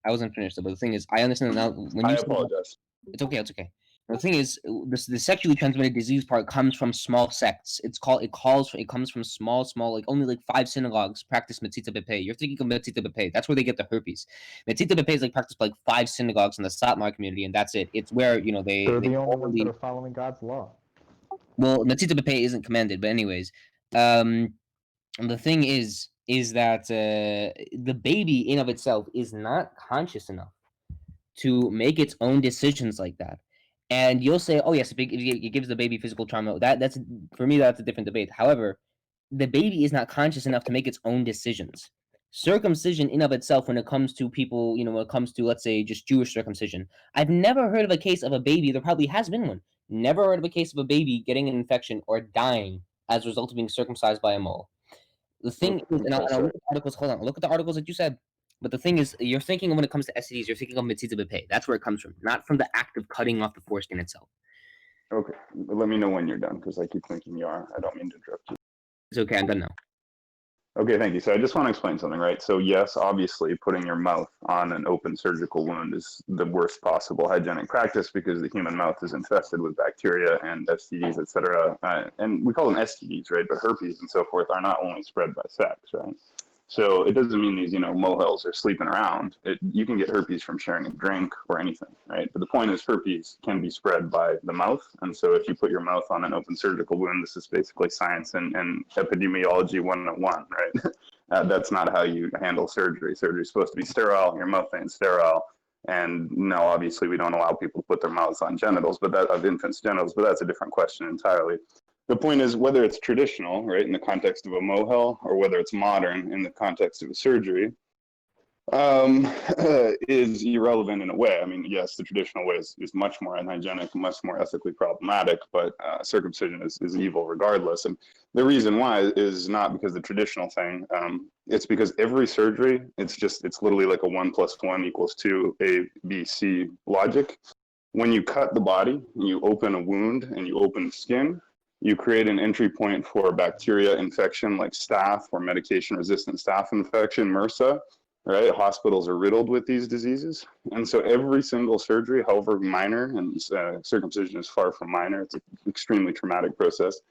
I wasn't finished, but the thing is, I understand now. When you apologize. It's okay. It's okay. The thing is, the sexually transmitted disease part comes from small sects. It comes from small, like only like 5 synagogues practice Metzita Bepe. You're thinking of Metzita Bepe. That's where they get the herpes. Metzita Bepe is like practiced by like 5 synagogues in the Satmar community, and that's it. It's where They're the only ones that are following God's law. Well, Metzita Bepe isn't commanded, but anyways, the thing is that the baby in of itself is not conscious enough to make its own decisions like that. And you'll say, oh yes, it gives the baby physical trauma. That's for me, that's a different debate. However, the baby is not conscious enough to make its own decisions. Circumcision in of itself, when it comes to people, when it comes to, let's say, just Jewish circumcision, I've never heard of a case of a baby, there probably has been one, never heard of a case of a baby getting an infection or dying as a result of being circumcised by a mole. The thing is, and I'll look at the articles, hold on, look at the articles that you said. But the thing is, you're thinking when it comes to STDs, you're thinking of Metzita Bepe. That's where it comes from, not from the act of cutting off the foreskin itself. Okay, let me know when you're done, because I keep thinking you are. I don't mean to interrupt you. It's okay, I'm done now. Okay, thank you. So I just want to explain something, right? So yes, obviously, putting your mouth on an open surgical wound is the worst possible hygienic practice because the human mouth is infested with bacteria and STDs, etc. And we call them STDs, right? But herpes and so forth are not only spread by sex, right? So it doesn't mean these, mohels are sleeping around. You can get herpes from sharing a drink or anything, right? But the point is herpes can be spread by the mouth. And so if you put your mouth on an open surgical wound, this is basically science and epidemiology 101, right? That's not how you handle surgery. Surgery is supposed to be sterile. Your mouth ain't sterile. And no, obviously we don't allow people to put their mouths on genitals, of infants' genitals, but that's a different question entirely. The point is, whether it's traditional, right, in the context of a mohel, or whether it's modern in the context of a surgery, is irrelevant in a way. I mean, yes, the traditional way is much more unhygienic, much more ethically problematic, but circumcision is evil regardless. And the reason why is not because the traditional thing, it's because every surgery, it's literally like a 1 + 1 = 2, A, B, C logic. When you cut the body, you open a wound and you open skin, you create an entry point for bacteria infection like staph or medication-resistant staph infection, MRSA, right? Hospitals are riddled with these diseases. And so every single surgery, however minor, and circumcision is far from minor, it's an extremely traumatic process,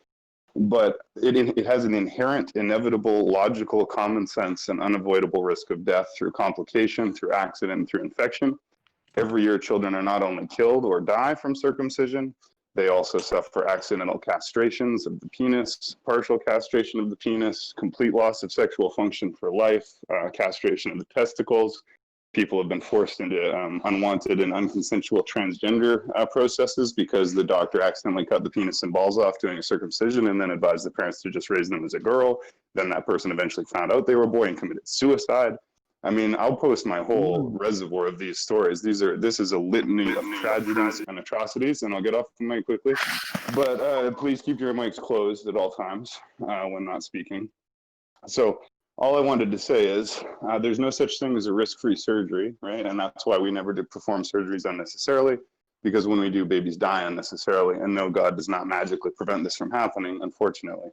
but it has an inherent, inevitable, logical, common sense, and unavoidable risk of death through complication, through accident, through infection. Every year, children are not only killed or die from circumcision, they also suffer accidental castrations of the penis, partial castration of the penis, complete loss of sexual function for life, castration of the testicles. People have been forced into unwanted and unconsensual transgender processes because the doctor accidentally cut the penis and balls off doing a circumcision and then advised the parents to just raise them as a girl. Then that person eventually found out they were a boy and committed suicide. I mean, I'll post my whole reservoir of these stories. This is a litany of tragedies and atrocities, and I'll get off the mic quickly. But please keep your mics closed at all times when not speaking. So all I wanted to say is there's no such thing as a risk-free surgery, right? And that's why we never did perform surgeries unnecessarily, because when we do, babies die unnecessarily. And no, God does not magically prevent this from happening, unfortunately.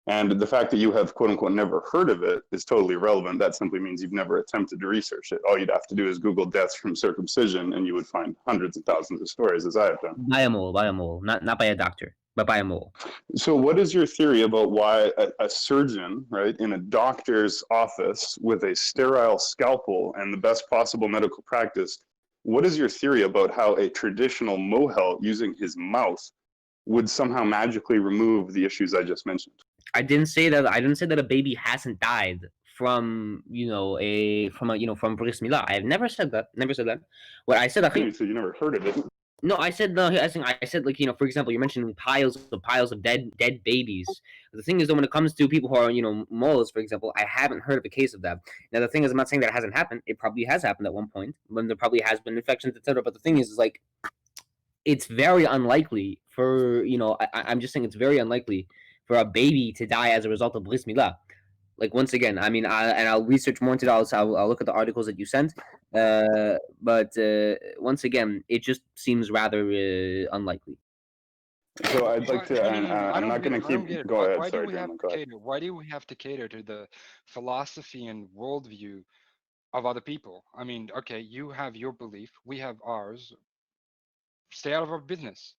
And the fact that you have, quote unquote, never heard of it is totally irrelevant. That simply means you've never attempted to research it. All you'd have to do is Google deaths from circumcision, and you would find hundreds of thousands of stories, as I have done. By a mole, not by a doctor, but by a mole. So what is your theory about why a surgeon, right, in a doctor's office with a sterile scalpel and the best possible medical practice, what is your theory about how a traditional mohel using his mouth would somehow magically remove the issues I just mentioned? I didn't say that a baby hasn't died from from bris milah. I've never said that. What I said, So you never heard of it. No, I said no. I said like for example, you're mentioning piles of dead babies. The thing is that when it comes to people who are moles, for example, I haven't heard of a case of that. Now the thing is, I'm not saying that it hasn't happened. It probably has happened at one point when there probably has been infections, etc. But the thing is like, it's very unlikely for I'm just saying it's very unlikely for a baby to die as a result of bris milah. Like once again, I mean, I'll research more into that. I'll look at the articles that you sent. But once again, it just seems rather unlikely. So I'd like to. I'm not going to keep. Go ahead. Why Sorry, do we have Grandma, go to ahead. cater? Why do we have to cater to the philosophy and worldview of other people? I mean, okay, you have your belief, we have ours. Stay out of our business.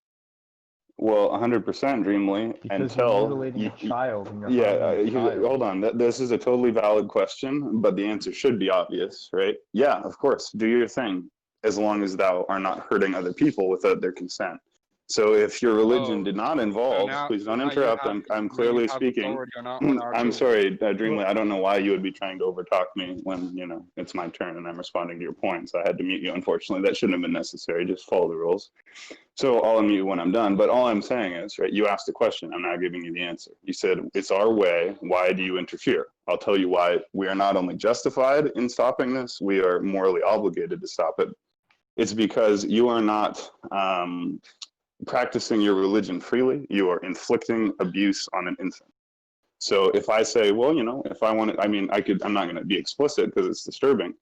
Well, 100% Dreamly Because you're until mutilating a child and you're yeah, harming a child. hold on. This is a totally valid question, but the answer should be obvious, right? Yeah, of course. Do your thing, as long as thou are not hurting other people without their consent. So if your religion did not involve, please don't interrupt. I'm clearly speaking. I'm sorry, Dreamly. I don't know why you would be trying to overtalk me when it's my turn and I'm responding to your points. I had to mute you. Unfortunately, that shouldn't have been necessary. Just follow the rules. So I'll unmute when I'm done. But all I'm saying is, right, you asked a question. I'm now giving you the answer. You said, it's our way. Why do you interfere? I'll tell you why. We are not only justified in stopping this, we are morally obligated to stop it. It's because you are not practicing your religion freely. You are inflicting abuse on an infant. So if I say, well, if I want to, I'm not going to be explicit because it's disturbing.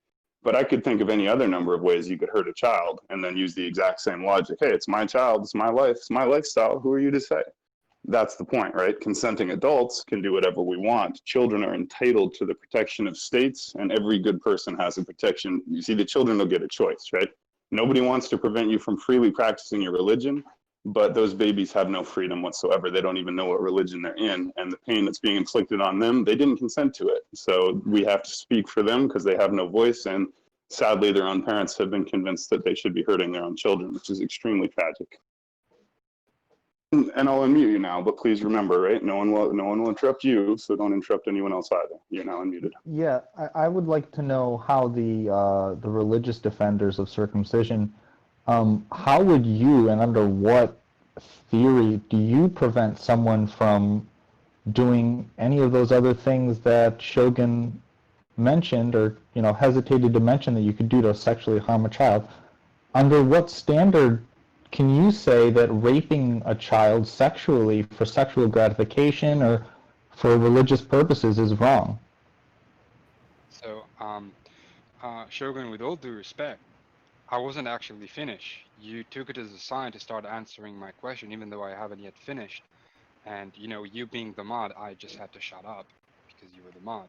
But I could think of any other number of ways you could hurt a child and then use the exact same logic. Hey, it's my child, it's my life, it's my lifestyle. Who are you to say? That's the point, right? Consenting adults can do whatever we want. Children are entitled to the protection of states, and every good person has a protection. You see, the children will get a choice, right? Nobody wants to prevent you from freely practicing your religion, but those babies have no freedom whatsoever. They don't even know what religion they're in, and the pain that's being inflicted on them, they didn't consent to it. So we have to speak for them because they have no voice, and sadly their own parents have been convinced that they should be hurting their own children, which is extremely tragic. And I'll unmute you now, but please remember, right? No one will interrupt you, so don't interrupt anyone else either. You're now unmuted. Yeah, I would like to know how the religious defenders of circumcision, how would you and under what theory do you prevent someone from doing any of those other things that Shogun mentioned or hesitated to mention that you could do to sexually harm a child? Under what standard can you say that raping a child sexually for sexual gratification or for religious purposes is wrong? So, Shogun, with all due respect, I wasn't actually finished. You took it as a sign to start answering my question, even though I haven't yet finished. And, you being the mod, I just had to shut up because you were the mod.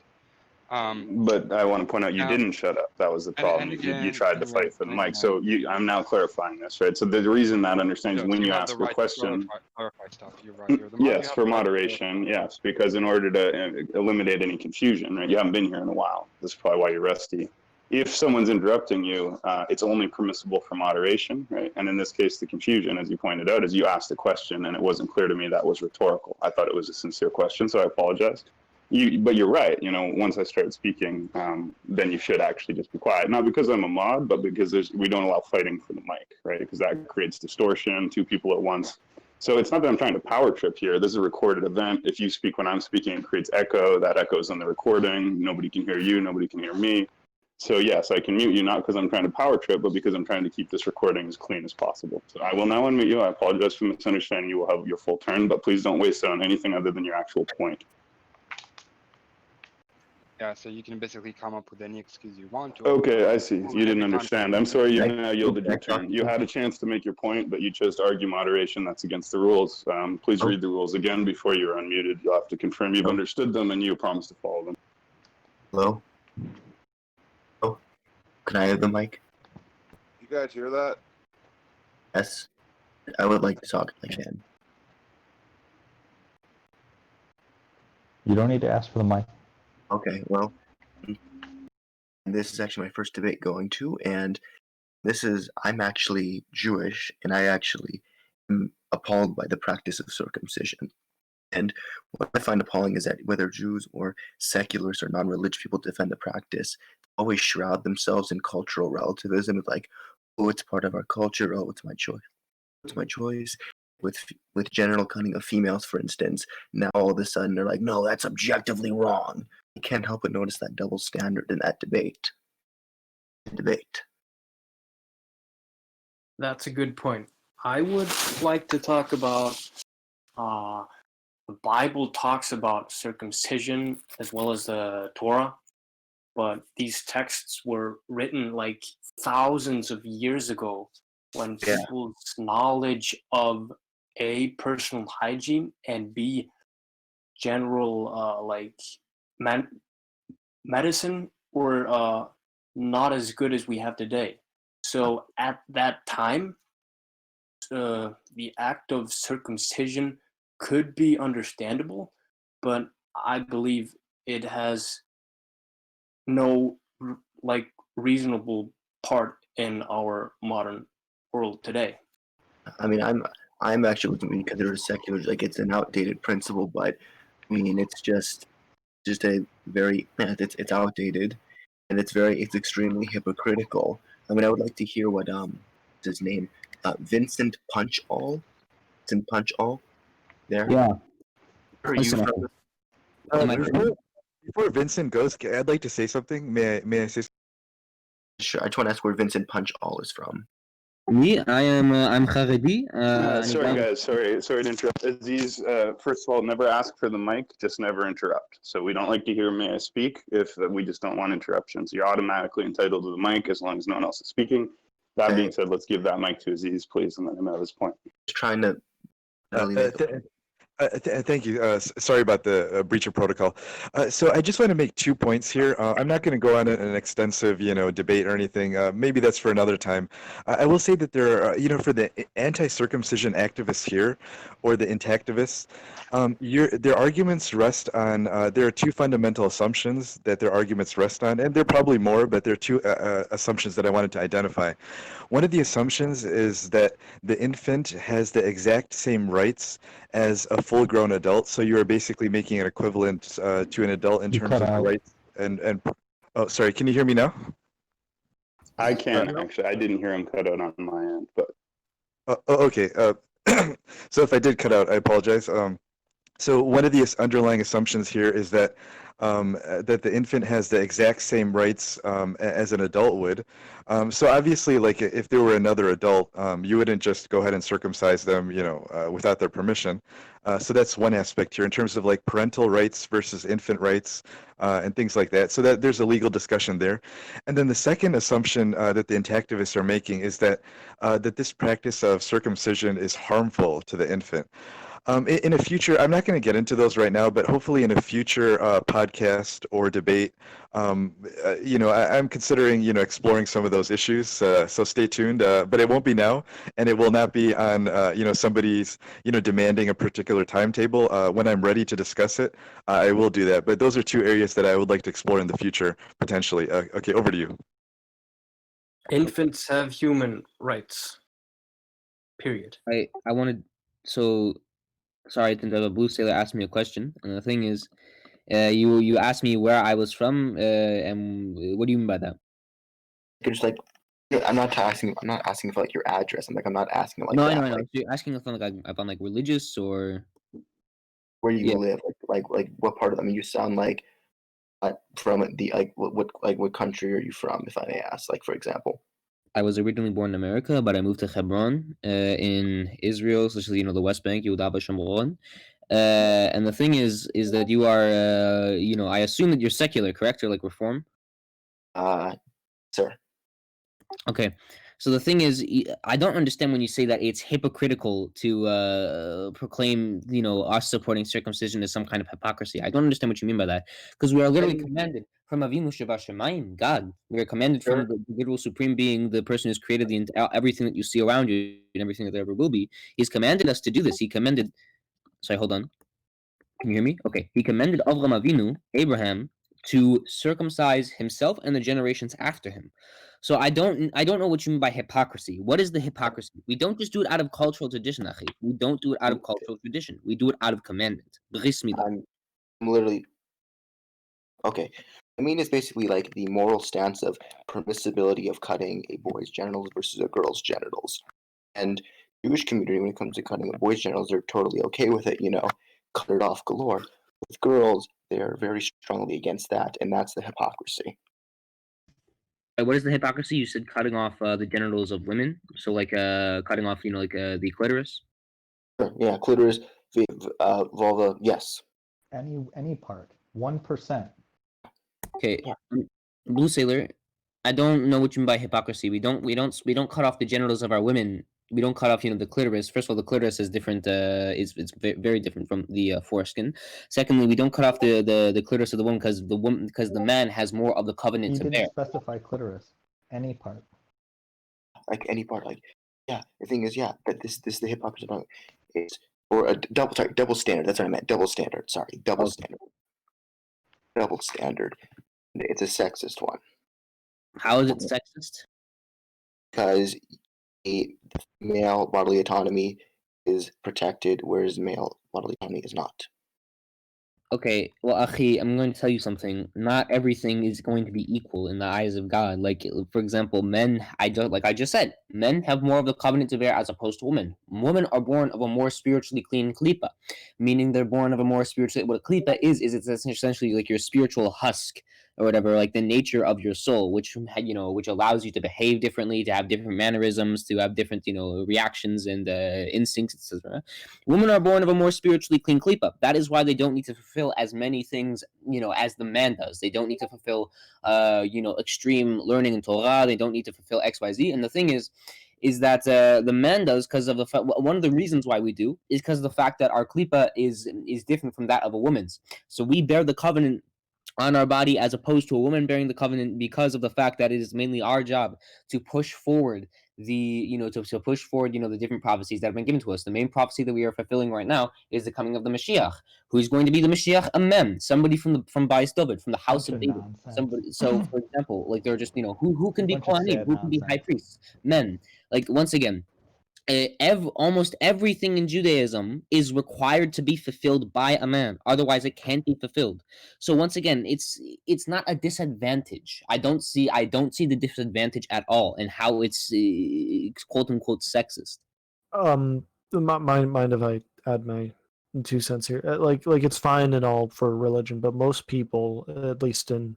But I want to point out you didn't shut up. That was the problem. You tried to fight for the mic. So I'm now clarifying this, right? So the reason that understands when you ask a question. Clarify stuff. You're right. You're the mod. Yes, for moderation. Yes, because in order to eliminate any confusion, right? You haven't been here in a while. This is probably why you're rusty. if someone's interrupting you, it's only permissible for moderation, right? And in this case, the confusion, as you pointed out, is you asked a question and it wasn't clear to me that was rhetorical. I thought it was a sincere question, so I apologize. But you're right. Once I start speaking, then you should actually just be quiet. Not because I'm a mod, but because we don't allow fighting for the mic, right? Because that creates distortion, two people at once. So it's not that I'm trying to power trip here. This is a recorded event. If you speak when I'm speaking, it creates echo. That echoes on the recording. Nobody can hear you. Nobody can hear me. So yes, I can mute you, not because I'm trying to power trip, but because I'm trying to keep this recording as clean as possible. So I will now unmute you. I apologize for misunderstanding. You will have your full turn, but please don't waste it on anything other than your actual point. Yeah, so you can basically come up with any excuse you want to. Okay, I see. You didn't understand. I'm sorry you now yielded your turn. You had a chance to make your point, but you chose to argue moderation. That's against the rules. Please read the rules again before you're unmuted. You'll have to confirm you've understood them and you promise to follow them. Hello? Oh, can I have the mic? You guys hear that? Yes. I would like to talk if I can. You don't need to ask for the mic. Okay, well, this is actually my first debate going to, and I'm actually Jewish, and I actually am appalled by the practice of circumcision. And what I find appalling is that whether Jews or seculars or non-religious people defend the practice, they always shroud themselves in cultural relativism. It's like, oh, it's part of our culture. Oh, it's my choice. It's my choice. With genital cutting of females, for instance, now all of a sudden they're like, no, that's objectively wrong. I can't help but notice that double standard in that debate. That's a good point. I would like to talk about the Bible talks about circumcision as well as the Torah, but these texts were written like thousands of years ago when people's knowledge of A, personal hygiene, and B, general medicine were not as good as we have today. So at that time, the act of circumcision could be understandable, but I believe it has no reasonable part in our modern world today. I mean, I'm actually looking because they're secular, like it's an outdated principle, but I mean, it's just a very it's outdated, and it's extremely hypocritical. I mean, I would like to hear what what's his name, Vincent Punchall, there. Yeah. Where are you from? Before Vincent goes, I'd like to say something. May I say something? Sure. I just want to ask where Vincent Punchall is from. Me, I'm Haredi. Sorry, guys. Sorry to interrupt. Aziz, first of all, never ask for the mic. Just never interrupt. So we don't like to hear "May I speak?" if we just don't want interruptions. You're automatically entitled to the mic as long as no one else is speaking. That being said, let's give that mic to Aziz, please, and let him have his point. Just trying to. Thank you. Sorry about the breach of protocol. So I just want to make 2 points here. I'm not going to go on an extensive, debate or anything. Maybe that's for another time. I will say that there are, for the anti-circumcision activists here, or the intactivists, their arguments rest on. There are 2 fundamental assumptions that their arguments rest on, and there are probably more, but there are 2 assumptions that I wanted to identify. One of the assumptions is that the infant has the exact same rights as a full-grown adult, so you are basically making an equivalent to an adult in terms of rights and. Oh, sorry. Can you hear me now? I can actually. I didn't hear him cut out on my end, but. Okay. So if I did cut out, I apologize. So one of the underlying assumptions here is that that the infant has the exact same rights as an adult would. So obviously, like if there were another adult, you wouldn't just go ahead and circumcise them, without their permission. So that's one aspect here in terms of like parental rights versus infant rights and things like that. So that there's a legal discussion there. And then the second assumption that the intactivists are making is that that this practice of circumcision is harmful to the infant. In a future, I'm not going to get into those right now, but hopefully in a future podcast or debate, I'm considering, exploring some of those issues. So stay tuned, but it won't be now, and it will not be on, somebody's, demanding a particular timetable. When I'm ready to discuss it, I will do that. But those are 2 areas that I would like to explore in the future, potentially. Okay, over to you. Infants have human rights. Period. I wanted so sorry to interrupt. Blue Sailor asked me a question, and the thing is, you asked me where I was from, and what do you mean by that? Just like, I'm not asking. I'm not asking for like your address. I'm not asking like No, that. I know. Like So you're asking if I'm like religious or where you yeah. live. Like what part of. I mean, you sound like from the what country are you from, if I may ask? Like for example. I was originally born in America, but I moved to Hebron in Israel, especially the West Bank, Yehuda Shomron. And the thing is that you are, I assume that you're secular, correct, or like Reform? Sir. Okay, so the thing is, I don't understand when you say that it's hypocritical to proclaim, us supporting circumcision as some kind of hypocrisy. I don't understand what you mean by that, because we are literally commanded from Avinu Shevashamayim, God. We are commanded from the literal supreme being, the person who's created everything that you see around you and everything that there ever will be. He's commanded us to do this. He commanded. Sorry, hold on. Can you hear me? Okay. He commanded Avram Avinu, Abraham, to circumcise himself and the generations after him. So I don't know what you mean by hypocrisy. What is the hypocrisy? We don't just do it out of cultural tradition, Achi. We don't do it out of cultural tradition. We do it out of commandment. Bris milah. I'm literally okay. I mean, it's basically like the moral stance of permissibility of cutting a boy's genitals versus a girl's genitals. And Jewish community, when it comes to cutting a boy's genitals, they're totally okay with it. Cut it off galore. With girls, they're very strongly against that, and that's the hypocrisy. What is the hypocrisy? You said cutting off the genitals of women. So like cutting off, the clitoris. Sure, yeah, clitoris, vulva, yes. Any part, 1%. Okay, Blue Sailor, I don't know what you mean by hypocrisy. We don't cut off the genitals of our women. We don't cut off, the clitoris. First of all, the clitoris is different. It's very different from the foreskin. Secondly, we don't cut off the clitoris of the woman because the man has more of the covenant He to didn't bear. specify clitoris. Any part. Like any part, yeah. The thing is, yeah, that this the hypocrisy about is or a double standard. That's what I meant. Double standard. Sorry, double standard. Double standard. It's a sexist one. How is it sexist? Because male bodily autonomy is protected, whereas male bodily autonomy is not. Okay, well, Achi, I'm going to tell you something. Not everything is going to be equal in the eyes of God. Like, for example, men, like I just said, men have more of the covenant to bear as opposed to women. Women are born of a more spiritually clean klipa, meaning they're born of a more spiritually. What a klipa is it's essentially like your spiritual husk or whatever, like the nature of your soul, which allows you to behave differently, to have different mannerisms, to have different reactions and instincts, etc. Women are born of a more spiritually clean klipa. That is why they don't need to fulfill as many things, as the man does. They don't need to fulfill, extreme learning in Torah. They don't need to fulfill X, Y, Z. And the thing is that the man does because of the fact. One of the reasons why we do is because of the fact that our klipa is different from that of a woman's. So we bear the covenant on our body as opposed to a woman bearing the covenant because of the fact that it is mainly our job to push forward to push forward the different prophecies that have been given to us. The main prophecy that we are fulfilling right now is the coming of the Mashiach. Who's going to be the Mashiach? A mem, somebody from Bais David, from the house Bunch of of David. nonsense. Somebody. So, for example, like they're just who can be Bunch of Kohanim, sad who can be high nonsense. priests, men. Like once again, almost everything in Judaism is required to be fulfilled by a man. Otherwise, it can't be fulfilled. So once again, it's not a disadvantage. I don't see the disadvantage at all in how it's quote unquote sexist. Mind if I add my 2 cents here? Like it's fine and all for religion, but most people, at least in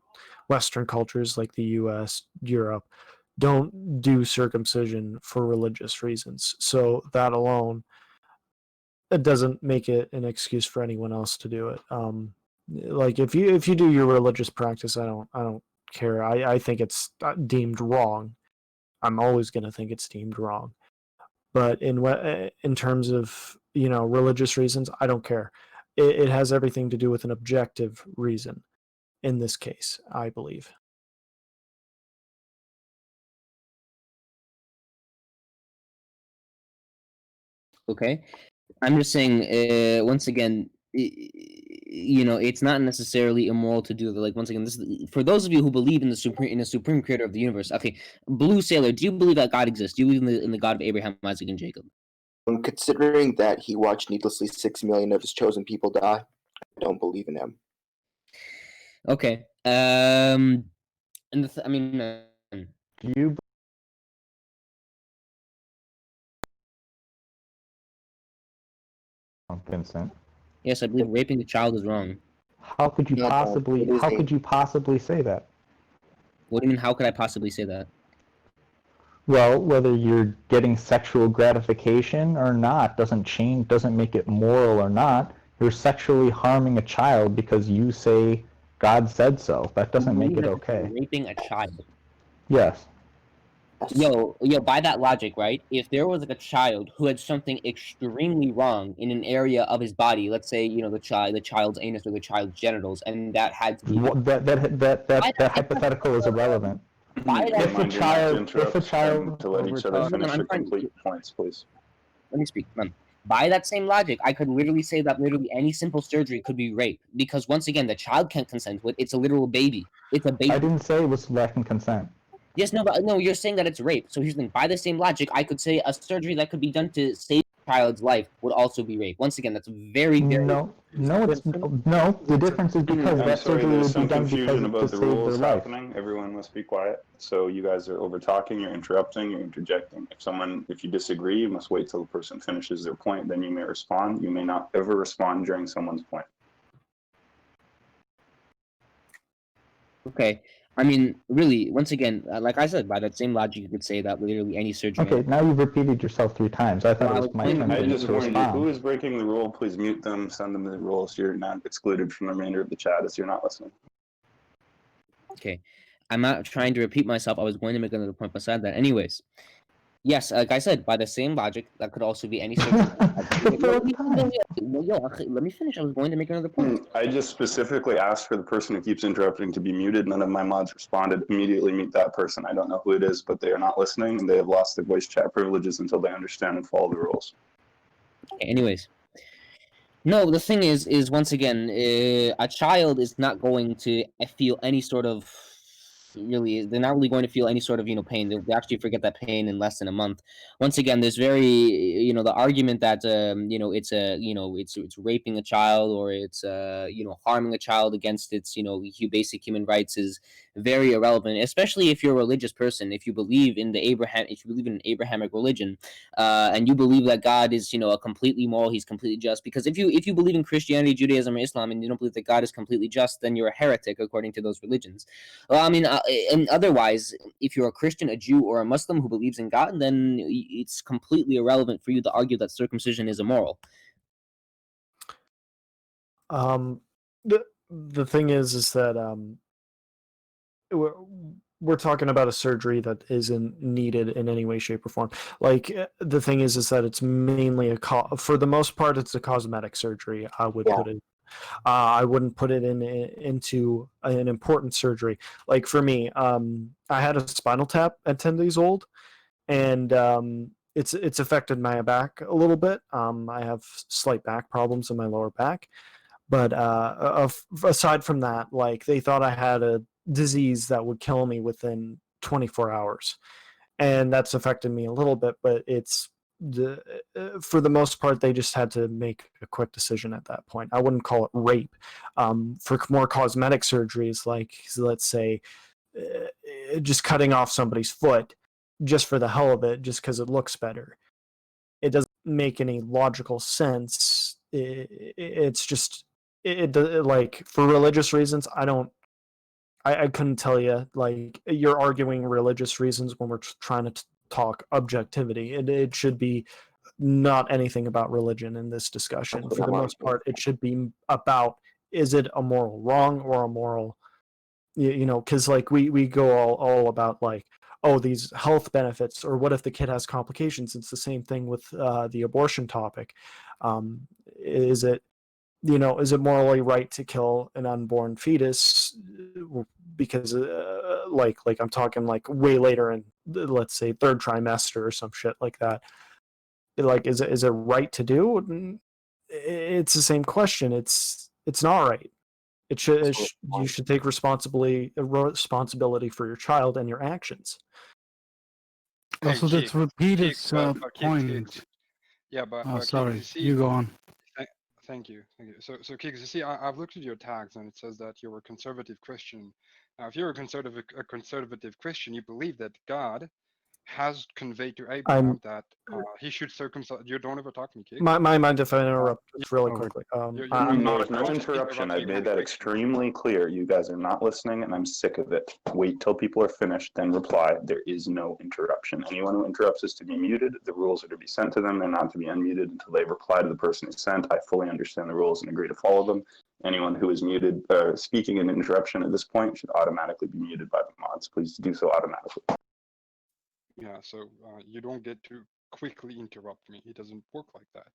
Western cultures like the U.S., Europe, don't do circumcision for religious reasons. So that alone, it doesn't make it an excuse for anyone else to do it. Like if you do your religious practice, I don't care. I think it's deemed wrong. I'm always going to think it's deemed wrong. But in terms of religious reasons, I don't care. It has everything to do with an objective reason. In this case, I believe. Okay, I'm just saying once again, it's not necessarily immoral to do that. Like, once again, this is for those of you who believe in the supreme creator of the universe. Okay, Blue Sailor, do you believe that God exists? Do you believe in the God of Abraham, Isaac, and Jacob? Considering that he watched needlessly 6 million of his chosen people die, I don't believe in him. Okay. And I mean, Do you Vincent? yes, I believe raping a child is wrong. How could you No, possibly? it is How a- could you possibly say that? What do you mean? How could I possibly say that? Well, whether you're getting sexual gratification or not doesn't make it moral or not. You're sexually harming a child because you say God said so. That You doesn't make believe it that okay. raping a child. Yes. Yo, by that logic, right? If there was like a child who had something extremely wrong in an area of his body, let's say, the child's anus or the child's genitals, and that had to be That hypothetical is irrelevant. by that, If a Remind you not to child, interrupt and to let each other Hold on, finish I'm their trying to complete points, please. let me speak. By that same logic, I could literally say that literally any simple surgery could be rape because once again, the child can't consent to it. It's a literal baby. It's a baby. I didn't say it was lacking consent. Yes, no, but no, you're saying that it's rape. So here's the thing. By the same logic, I could say a surgery that could be done to save a child's life would also be rape. Once again, that's very, very No. The difference is because I'm that sorry, surgery there's would be some done because confusion to about the save their rules life. happening. Everyone must be quiet. So you guys are over talking, you're interrupting, you're interjecting. If you disagree, you must wait till the person finishes their point, then you may respond. You may not ever respond during someone's point. Okay. I mean, really, once again, like I said, by that same logic, you could say that literally any surgery. Okay, now you've repeated yourself 3 times. I thought it was my turn I just to warned you, who respond. is breaking the rule, please mute them, send them the rules. You're not excluded from the remainder of the chat as you're not listening. Okay. I'm not trying to repeat myself. I was going to make another point beside that. Anyways, yes, like I said, by the same logic, that could also be any surgery. Let me finish. I was going to make another point. I just specifically asked for the person who keeps interrupting to be muted. None of my mods responded. Immediately mute that person. I don't know who it is, but they are not listening, and they have lost their voice chat privileges until they understand and follow the rules. Okay, anyways. No, the thing is once again, a child is not going to feel any sort of they're not really going to feel any sort of pain. They'll actually forget that pain in less than a month. Once again, there's the argument that it's raping a child or it's harming a child against its basic human rights is very irrelevant, especially if you're a religious person. If you believe in an Abrahamic religion, and you believe that God is a completely moral, he's completely just. Because if you believe in Christianity, Judaism, or Islam, and you don't believe that God is completely just, then you're a heretic according to those religions. Well, I mean, and otherwise, if you're a Christian, a Jew, or a Muslim who believes in God, then it's completely irrelevant for you to argue that circumcision is immoral. The thing is that we're talking about a surgery that isn't needed in any way, shape, or form. Like the thing is that it's mainly for the most part, it's a cosmetic surgery. I would put it. I wouldn't put it into an important surgery. Like for me, I had a spinal tap at 10 days old, and it's affected my back a little bit. I have slight back problems in my lower back, but aside from that, like they thought I had a disease that would kill me within 24 hours, and that's affected me a little bit. But for the most part, they just had to make a quick decision at that point. I wouldn't call it rape. For more cosmetic surgeries, like let's say just cutting off somebody's foot just for the hell of it, just because it looks better, it doesn't make any logical sense. It's just like for religious reasons, I couldn't tell you. Like you're arguing religious reasons when we're trying to talk objectivity. It should be not anything about religion in this discussion. For the most part, it should be about, is it a moral wrong or a moral, because like we go all about like, oh, these health benefits, or what if the kid has complications? It's the same thing with the abortion topic. Is it morally right to kill an unborn fetus because like I'm talking like way later in, let's say, third trimester or some shit like that? Like is it right to do? It's the same question. It's It's not right. It should. So, You should take responsibility for your child and your actions. Hey, Also, let's Kix, repeat Kix, his but Kix, point. Kix. Yeah, but Oh, Kix, sorry. you see, You go on. thank you, thank you. So Kix, you see, I've looked at your tags and it says that you're a conservative Christian. Now, if you're a conservative Christian, you believe that God has conveyed to Abraham that he should circumcise. You don't ever talk to me, Kix. Mind if I interrupt just really oh, quickly? you're There's no consciously interruption. I've interrupting made my that question. extremely clear. You guys are not listening, and I'm sick of it. Wait till people are finished, then reply. There is no interruption. Anyone who interrupts is to be muted. The rules are to be sent to them. They're not to be unmuted until they reply to the person who sent. I fully understand the rules and agree to follow them. Anyone who is muted, speaking an interruption at this point should automatically be muted by the mods. Please do so automatically. Yeah, so you don't get to quickly interrupt me. It doesn't work like that.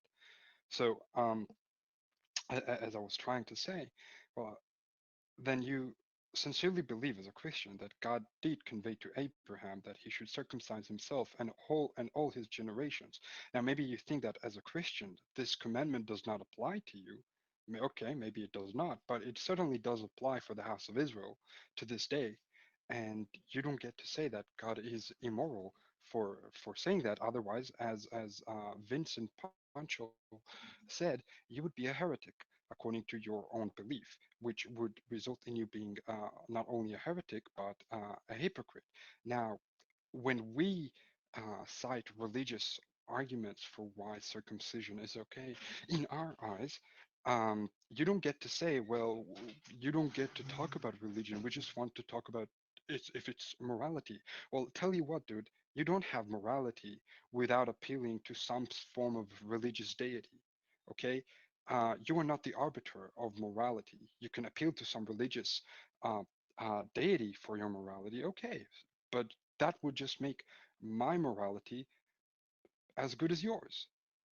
So, as I was trying to say, well, then you sincerely believe as a Christian that God did convey to Abraham that he should circumcise himself and all his generations. Now, maybe you think that as a Christian, this commandment does not apply to you. Okay, maybe it does not, but it certainly does apply for the house of Israel to this day. And you don't get to say that God is immoral for saying that. Otherwise, as Vincent Pancho said, you would be a heretic according to your own belief, which would result in you being not only a heretic but a hypocrite. Now, when we cite religious arguments for why circumcision is okay in our eyes, you don't get to say, well, you don't get to talk about religion. We just want to talk about if it's morality. Well, tell you what, dude, you don't have morality without appealing to some form of religious deity. Okay, you are not the arbiter of morality. You can appeal to some religious uh, deity for your morality, okay, but that would just make my morality as good as yours.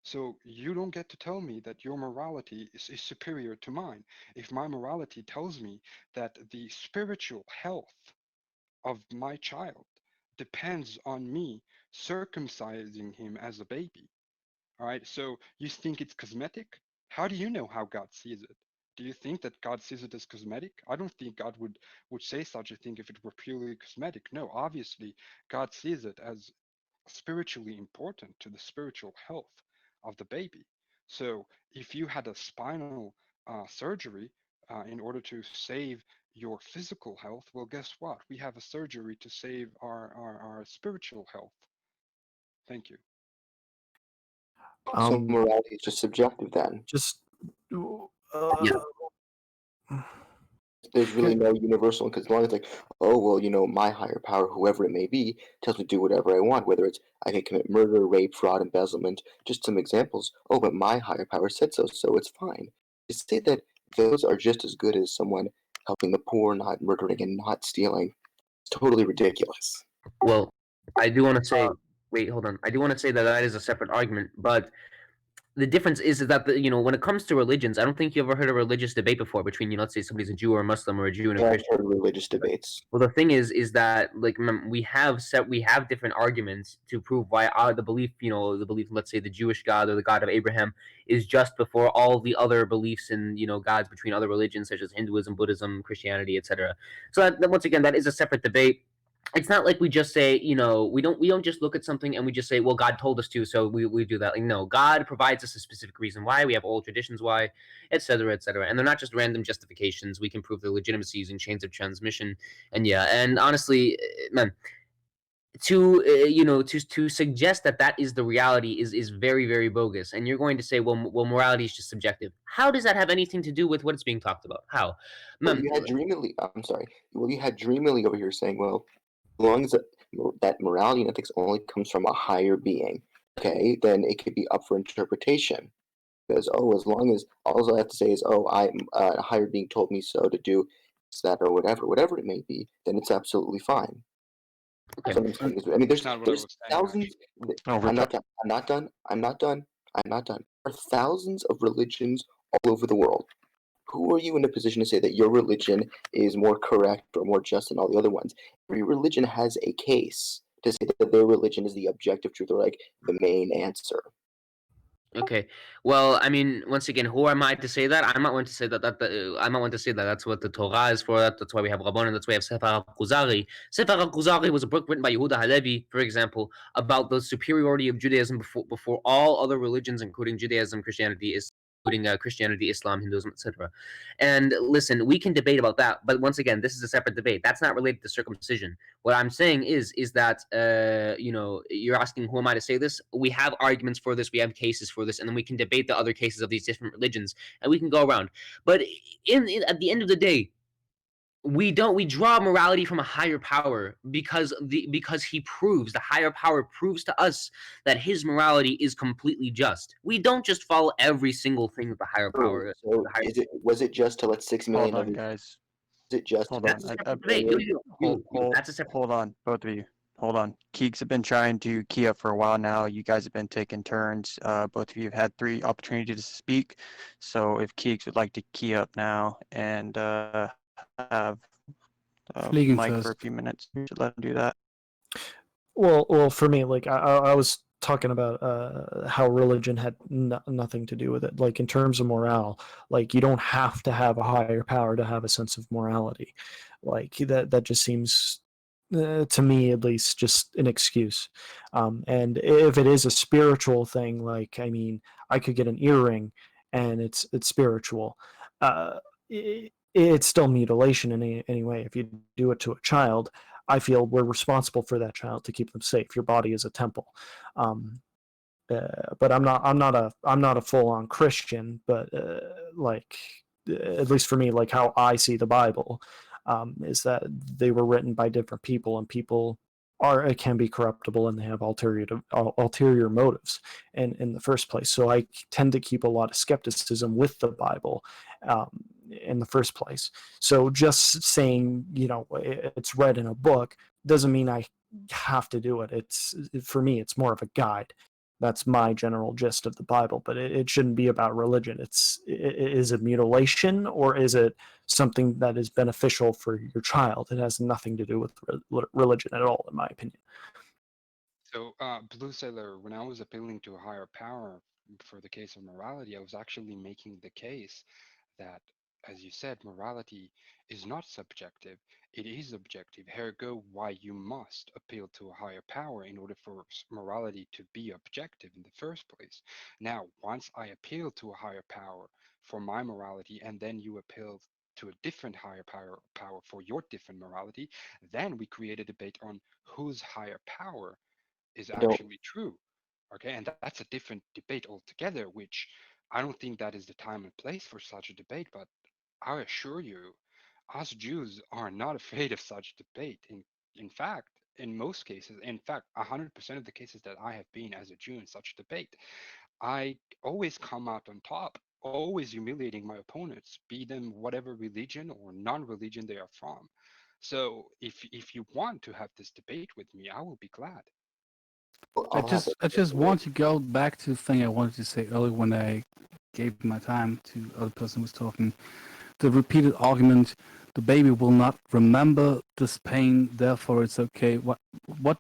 So you don't get to tell me that your morality is superior to mine. If my morality tells me that the spiritual health of my child depends on me circumcising him as a baby, all right, so you think it's cosmetic? How do you know how God sees it? Do you think that God sees it as cosmetic? I don't think God would say such a thing if it were purely cosmetic. No, obviously, God sees it as spiritually important to the spiritual health of the baby. So if you had a spinal surgery in order to save your physical health, well, guess what? We have a surgery to save our spiritual health. Thank you. So morality is just subjective then. Just There's really no universal, because as long as like, oh well, my higher power, whoever it may be, tells me to do whatever I want, whether it's I can commit murder, rape, fraud, embezzlement, just some examples. Oh, but my higher power said so, so it's fine. To say that those are just as good as someone helping the poor, not murdering and not stealing, it's totally ridiculous. Well, I do want to say, wait, hold on. I do want to say that that is a separate argument, but the difference is that when it comes to religions, I don't think you ever heard a religious debate before between let's say somebody's a Jew or a Muslim or a Jew and a Yeah, I've Christian. heard religious debates. Well, the thing is that like we have different arguments to prove why the belief let's say the Jewish God or the God of Abraham is just before all the other beliefs in gods between other religions such as Hinduism, Buddhism, Christianity, etc. So that once again that is a separate debate. It's not like we just say, we don't just look at something and we just say, well, God told us to, so we do that. Like, no, God provides us a specific reason why. We have old traditions why, et cetera, et cetera. And they're not just random justifications. We can prove their legitimacy using chains of transmission. And yeah, and honestly, man, to suggest that that is the reality is very, very bogus. And you're going to say, well, morality is just subjective. How does that have anything to do with what it's being talked about? How? Well, Man, you had Dreamily. I'm sorry. Well, you had Dreamily over here saying, well, as long as that morality and ethics only comes from a higher being, okay, then it could be up for interpretation. Because as long as all I have to say is, I'm a higher being told me so to do that or whatever it may be, then it's absolutely fine. Okay. That's what I'm saying. I mean, That's not what I there's was saying, thousands. I'm not done. I'm not done. I'm not done. I'm not done. There are thousands of religions all over the world. Who are you in a position to say that your religion is more correct or more just than all the other ones? Every religion has a case to say that their religion is the objective truth or like the main answer. Okay. Well, I mean, once again, who am I to say that? I'm not one to say I'm not one to say that that's what the Torah is for. That's why we have Rabbanon. That's why we have Sefer HaKuzari. Sefer HaKuzari was a book written by Yehuda Halevi, for example, about the superiority of Judaism before all other religions, including Judaism, Christianity, including Christianity, Islam, Hinduism, etc. And listen, we can debate about that, but once again, this is a separate debate. That's not related to circumcision. What I'm saying is that you're asking who am I to say this? We have arguments for this, we have cases for this, and then we can debate the other cases of these different religions, and we can go around. But at the end of the day, we draw morality from a higher power because the higher power proves to us that his morality is completely just. We don't just follow every single thing that the higher Oh, power. so was it just to let 6 million Hold of on, his? guys. Is it just? Hold That's on. a separate debate. That's a separate. Hold on, both of you. Hold on. Keeks have been trying to key up for a while now. You guys have been taking turns. Both of you have had 3 opportunities to speak. So if Keeks would like to key up now and have Fliegen Mike for a first. few minutes, we should let him do that. Well, for me, like I was talking about how religion had nothing to do with it. Like in terms of morale, like you don't have to have a higher power to have a sense of morality. Like that just seems to me at least just an excuse. And if it is a spiritual thing, like I mean, I could get an earring and it's spiritual. It's still mutilation in any way. If you do it to a child, I feel we're responsible for that child to keep them safe. Your body is a temple. Um, but I'm not a full on Christian, but like at least for me, like how I see the Bible, is that they were written by different people, and people can be corruptible and they have ulterior motives in the first place. So I tend to keep a lot of skepticism with the Bible. In the first place. So just saying, it's read in a book doesn't mean I have to do it. For me, it's more of a guide. That's my general gist of the Bible, but it shouldn't be about religion. Is it mutilation or is it something that is beneficial for your child? It has nothing to do with religion at all, in my opinion. So, Blue Sailor, when I was appealing to a higher power for the case of morality, I was actually making the case that, as you said, morality is not subjective, it is objective. Ergo, why you must appeal to a higher power in order for morality to be objective in the first place. Now, once I appeal to a higher power for my morality, and then you appeal to a different higher power for your different morality, then we create a debate on whose higher power is Don't. actually true. Okay, and that's a different debate altogether, which I don't think that is the time and place for such a debate, but I assure you, us Jews are not afraid of such debate. In fact, in most cases, in fact, 100% of the cases that I have been as a Jew in such debate, I always come out on top, always humiliating my opponents, be them whatever religion or non-religion they are from. So if you want to have this debate with me, I will be glad. I'll have I just want to go back to the thing I wanted to say earlier when I gave my time to the other person who was talking. The repeated argument: the baby will not remember this pain, therefore it's okay. What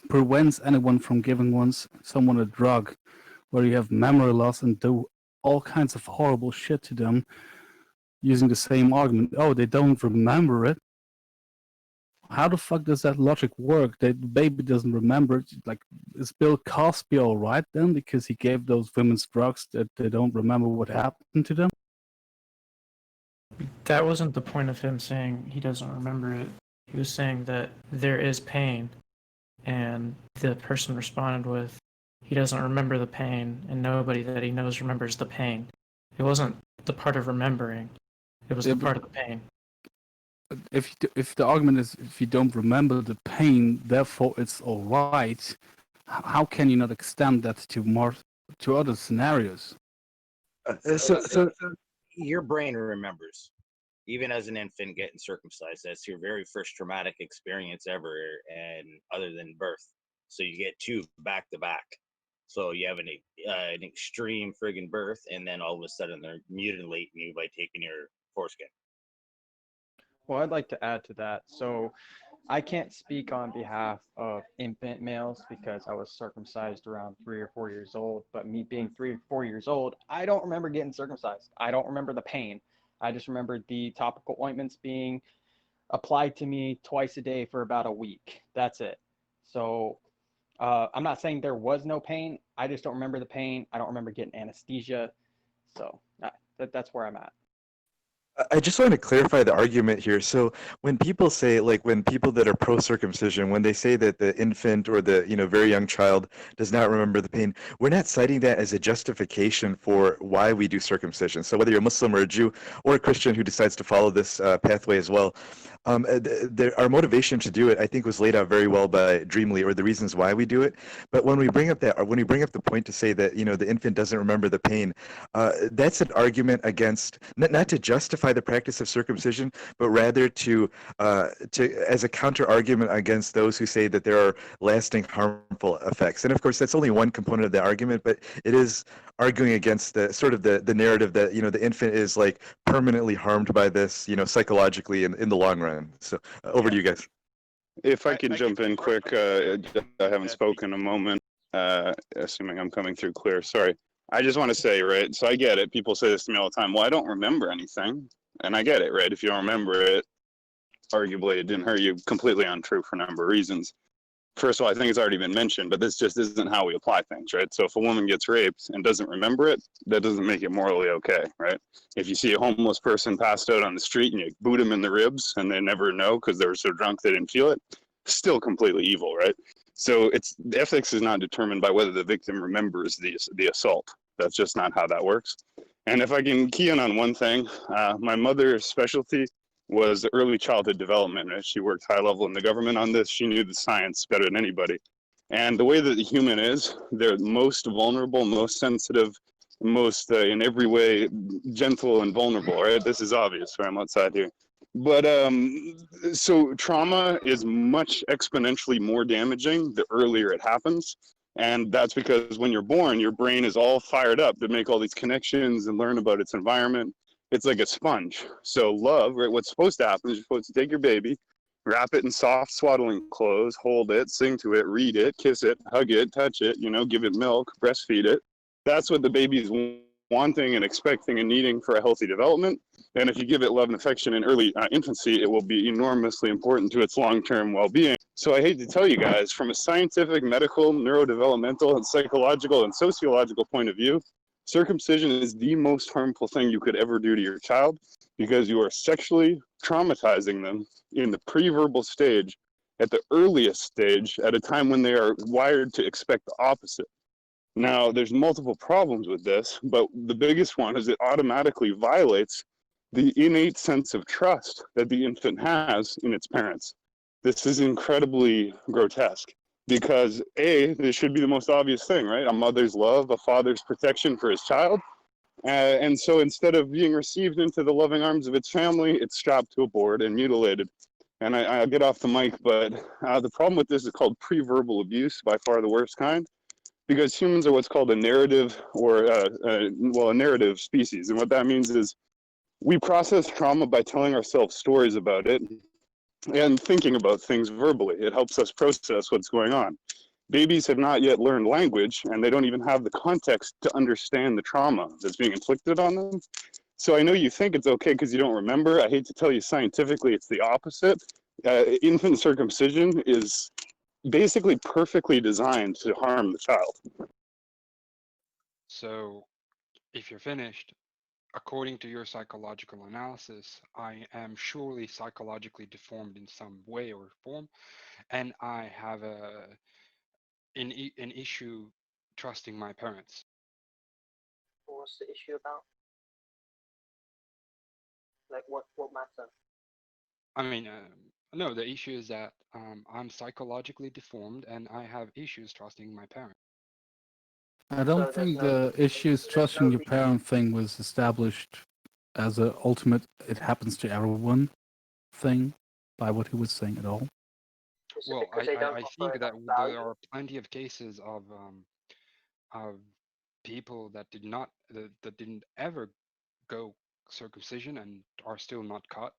prevents anyone from giving someone a drug where you have memory loss and do all kinds of horrible shit to them using the same argument? Oh, they don't remember it. How the fuck does that logic work? The baby doesn't remember it. Like, is Bill Cosby all right then because he gave those women's drugs that they don't remember what happened to them? That wasn't the point of him saying he doesn't remember it. He was saying that there is pain, and the person responded with, he doesn't remember the pain, and nobody that he knows remembers the pain. It wasn't the part of remembering, it was the part of the pain. If the argument is if you don't remember the pain, therefore it's all right, how can you not extend that to other scenarios? So your brain remembers, even as an infant getting circumcised. That's your very first traumatic experience ever, and other than birth. So you get 2 back to back. So you have an extreme friggin' birth, and then all of a sudden they're mutilating you by taking your foreskin. Well, I'd like to add to that. So I can't speak on behalf of infant males because I was circumcised around 3 or 4 years old. But me being 3 or 4 years old, I don't remember getting circumcised. I don't remember the pain. I just remember the topical ointments being applied to me twice a day for about a week. That's it. So I'm not saying there was no pain. I just don't remember the pain. I don't remember getting anesthesia. So that's where I'm at. I just want to clarify the argument here. So when people say, like, when people that are pro-circumcision, when they say that the infant or the very young child does not remember the pain, we're not citing that as a justification for why we do circumcision. So whether you're a Muslim or a Jew or a Christian who decides to follow this pathway as well, our motivation to do it, I think, was laid out very well by Dreamly, or the reasons why we do it. But when we bring up the point to say that the infant doesn't remember the pain, that's an argument against not to justify the practice of circumcision, but rather to as a counter argument against those who say that there are lasting harmful effects. And of course, that's only one component of the argument, but it is arguing against the sort of the narrative that the infant is like permanently harmed by this psychologically in the long run. So over to you guys. If I could jump in quick, I haven't spoken in a moment, assuming I'm coming through clear. Sorry. I just want to say, right, so I get it. People say this to me all the time. Well, I don't remember anything. And I get it, right? If you don't remember it, arguably it didn't hurt you. Completely untrue for a number of reasons. First of all, I think it's already been mentioned, but this just isn't how we apply things, right? So if a woman gets raped and doesn't remember it, that doesn't make it morally okay, right? If you see a homeless person passed out on the street and you boot them in the ribs and they never know because they were so drunk they didn't feel it, still completely evil, right? So the ethics is not determined by whether the victim remembers the assault. That's just not how that works. And if I can key in on one thing, my mother's specialty was early childhood development. She worked high level in the government on this. She knew the science better than anybody. And the way that the human is, they're most vulnerable, most sensitive, most in every way gentle and vulnerable, right? This is obvious, right? I'm outside here. But so trauma is much exponentially more damaging the earlier it happens. And that's because when you're born, your brain is all fired up to make all these connections and learn about its environment. It's like a sponge. So love, right? What's supposed to happen is you're supposed to take your baby, wrap it in soft swaddling clothes, hold it, sing to it, read it, kiss it, hug it, touch it, give it milk, breastfeed it. That's what the baby's wanting and expecting and needing for a healthy development. And if you give it love and affection in early infancy, it will be enormously important to its long-term well-being. So I hate to tell you guys, from a scientific, medical, neurodevelopmental, and psychological and sociological point of view, circumcision is the most harmful thing you could ever do to your child because you are sexually traumatizing them in the pre-verbal stage, at the earliest stage, at a time when they are wired to expect the opposite. Now, there's multiple problems with this, but the biggest one is it automatically violates the innate sense of trust that the infant has in its parents. This is incredibly grotesque because this should be the most obvious thing, right? A mother's love, a father's protection for his child. And so instead of being received into the loving arms of its family, it's strapped to a board and mutilited. And I'll get off the mic, but the problem with this is called pre-verbal abuse, by far the worst kind, because humans are what's called a narrative or a narrative species. And what that means is we process trauma by telling ourselves stories about it and thinking about things verbally. It helps us process what's going on. Babies have not yet learned language, and they don't even have the context to understand the trauma that's being inflicted on them. So I know you think it's okay because you don't remember. I hate to tell you, scientifically, it's the opposite. Infant circumcision is basically perfectly designed to harm the child. So, if you're finished, according to your psychological analysis, I am surely psychologically deformed in some way or form, and I have an issue trusting my parents. What's the issue about? Like what matter? I mean, no, the issue is that I'm psychologically deformed and I have issues trusting my parents. I don't think the issues trusting your parent thing was established as a ultimate it happens to everyone thing by what he was saying at all. Well, I think that there are plenty of cases of people that didn't ever go circumcision and are still not cut,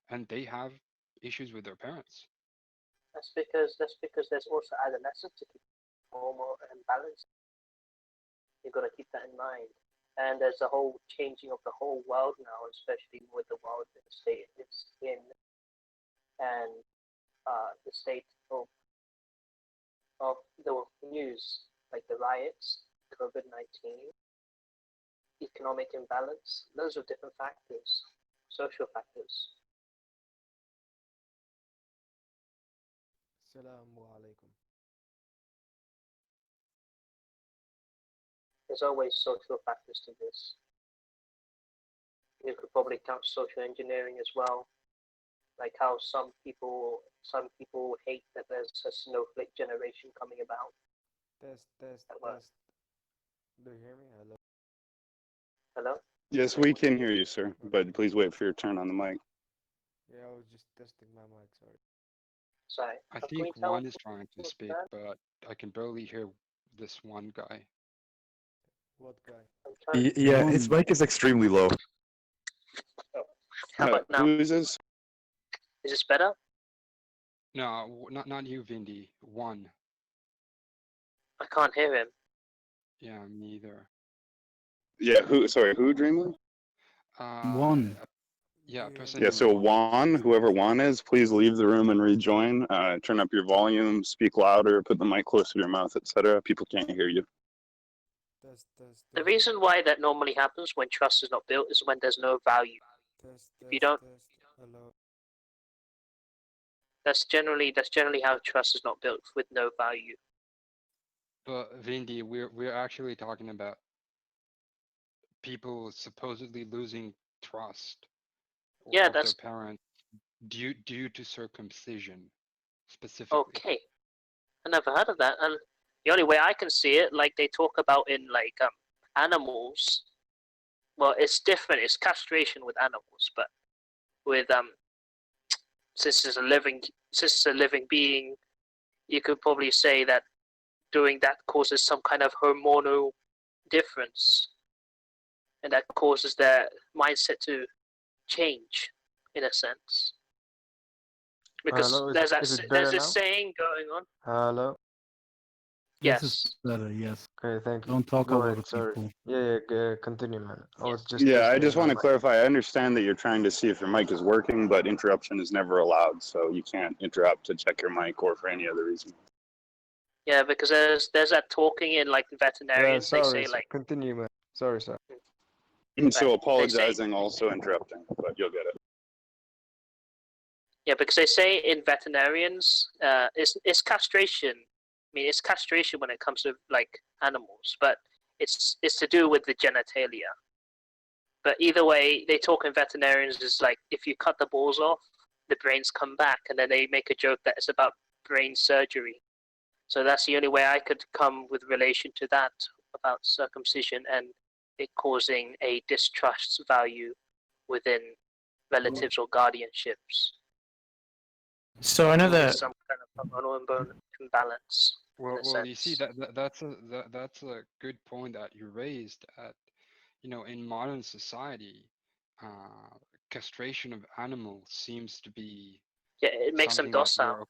and they have issues with their parents. That's because there's also adolescence to keep normal and balanced. You've got to keep that in mind. And there's a whole changing of the whole world now, especially with the world that the state is in, and the state of the news, like the riots, COVID-19, economic imbalance. Those are different factors, social factors. Assalamu alaikum. There's always social factors to this. You could probably count social engineering as well, like how some people hate that there's a snowflake generation coming about. Test. Do you hear me? Hello. Hello? Yes, we can hear you, sir, but please wait for your turn on the mic. Yeah, I was just testing my mic. Sorry. Sorry. I think one is trying to speak, but I can barely hear this one guy. What guy? Yeah, his mic is extremely low. How about now? Who is this? Is this better? No, not you, Vindy. One. I can't hear him. Yeah, me either. Yeah, who? Sorry, who, Dreamland? One. Yeah, person. Yeah, so Juan, whoever Juan is, please leave the room and rejoin. Turn up your volume, speak louder, put the mic closer to your mouth, etc. People can't hear you. The reason why that normally happens when trust is not built is when there's no value. If you don't, Hello. that's generally how trust is not built, with no value. But Vindy, we're actually talking about people supposedly losing trust Yeah, of that's their parents due to circumcision, specifically. okay. I never heard of that, and the only way I can see it, like they talk about in like animals. Well, it's different. It's castration with animals, but with since it's a living being, you could probably say that doing that causes some kind of hormonal difference, and that causes their mindset to change, in a sense. Because Hello. there's Is it better this now? saying going on. Hello. This Yes. is better, yes. Okay, thank you. Don't talk Go over ahead. Sorry. people. Yeah. Continue, man. I was just Yeah, I testing just my want to mic. clarify. I understand that you're trying to see if your mic is working, but interruption is never allowed, so you can't interrupt to check your mic or for any other reason. Yeah, because there's that talking in like veterinarians. Yeah, They sorry. say like Continue, man. Sorry. And so they say apologizing, also interrupting, but you'll get it. yeah, because they say in veterinarians, it's castration. I mean, it's castration when it comes to like animals, but it's to do with the genitalia. But either way, they talk in veterinarians is like if you cut the balls off, the brains come back, and then they make a joke that it's about brain surgery. So that's the only way I could come with relation to that about circumcision and it causing a distrust value within relatives or guardianships. So I know Causing that some kind of hormonal imbalance. Well, you see that's a good point that you raised. At in modern society, castration of animals seems to be it makes them something that docile.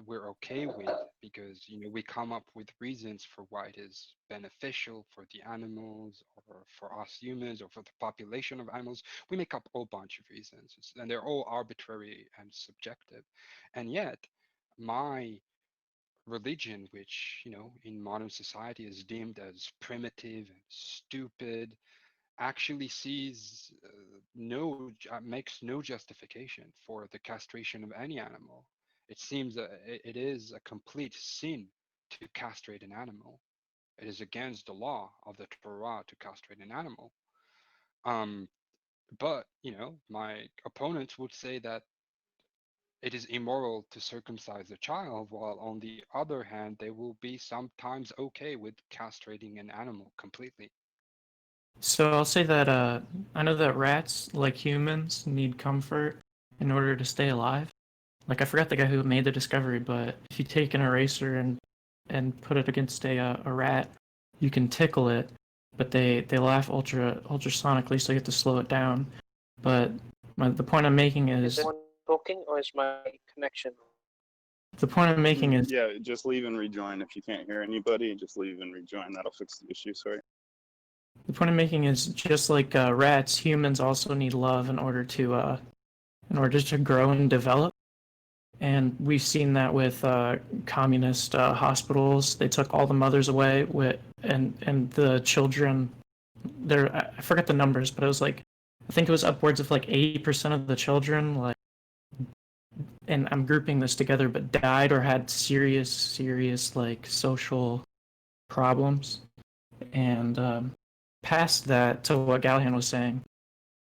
we're okay with, because we come up with reasons for why it is beneficial for the animals or for us humans or for the population of animals. We make up a whole bunch of reasons, and they're all arbitrary and subjective. And yet my religion, which in modern society is deemed as primitive and stupid, actually sees makes no justification for the castration of any animal. It seems that it is a complete sin to castrate an animal. It is against the law of the Torah to castrate an animal. But my opponents would say that it is immoral to circumcise a child, while on the other hand, they will be sometimes okay with castrating an animal completely. So I'll say that I know that rats, like humans, need comfort in order to stay alive. Like I forgot the guy who made the discovery, but if you take an eraser and put it against a rat, you can tickle it, but they laugh ultrasonically, so you have to slow it down. But the point I'm making is talking, or is my connection? The point I'm making is Yeah, just leave and rejoin if you can't hear anybody. Just leave and rejoin. That'll fix the issue. Sorry. the point I'm making is just like rats, humans also need love in order to grow and develop. And we've seen that with communist hospitals. They took all the mothers away and the children. I forget the numbers, but it was like I think it was upwards of like 80% of the children, like, and I'm grouping this together, but died or had serious like social problems. And past that, to what Gallihan was saying,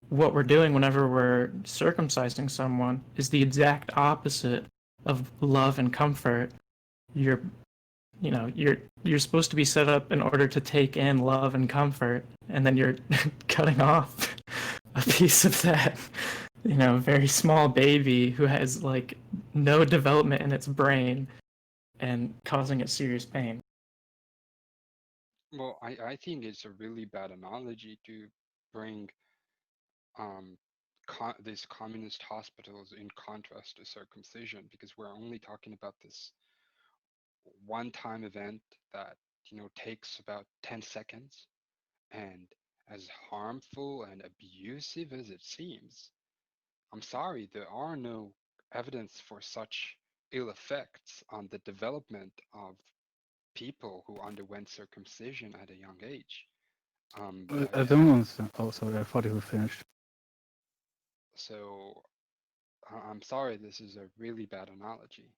what we're doing whenever we're circumcising someone is the exact opposite of love and comfort. You're you're supposed to be set up in order to take in love and comfort, and then you're cutting off a piece of that, very small baby who has like no development in its brain and causing it serious pain. Well, I think it's a really bad analogy to bring these communist hospitals in contrast to circumcision, because we're only talking about this one-time event that takes about 10 seconds, and as harmful and abusive as it seems, I'm sorry, there are no evidence for such ill effects on the development of people who underwent circumcision at a young age. I don't understand. Oh, sorry, I thought you were finished. So I'm sorry, this is a really bad analogy.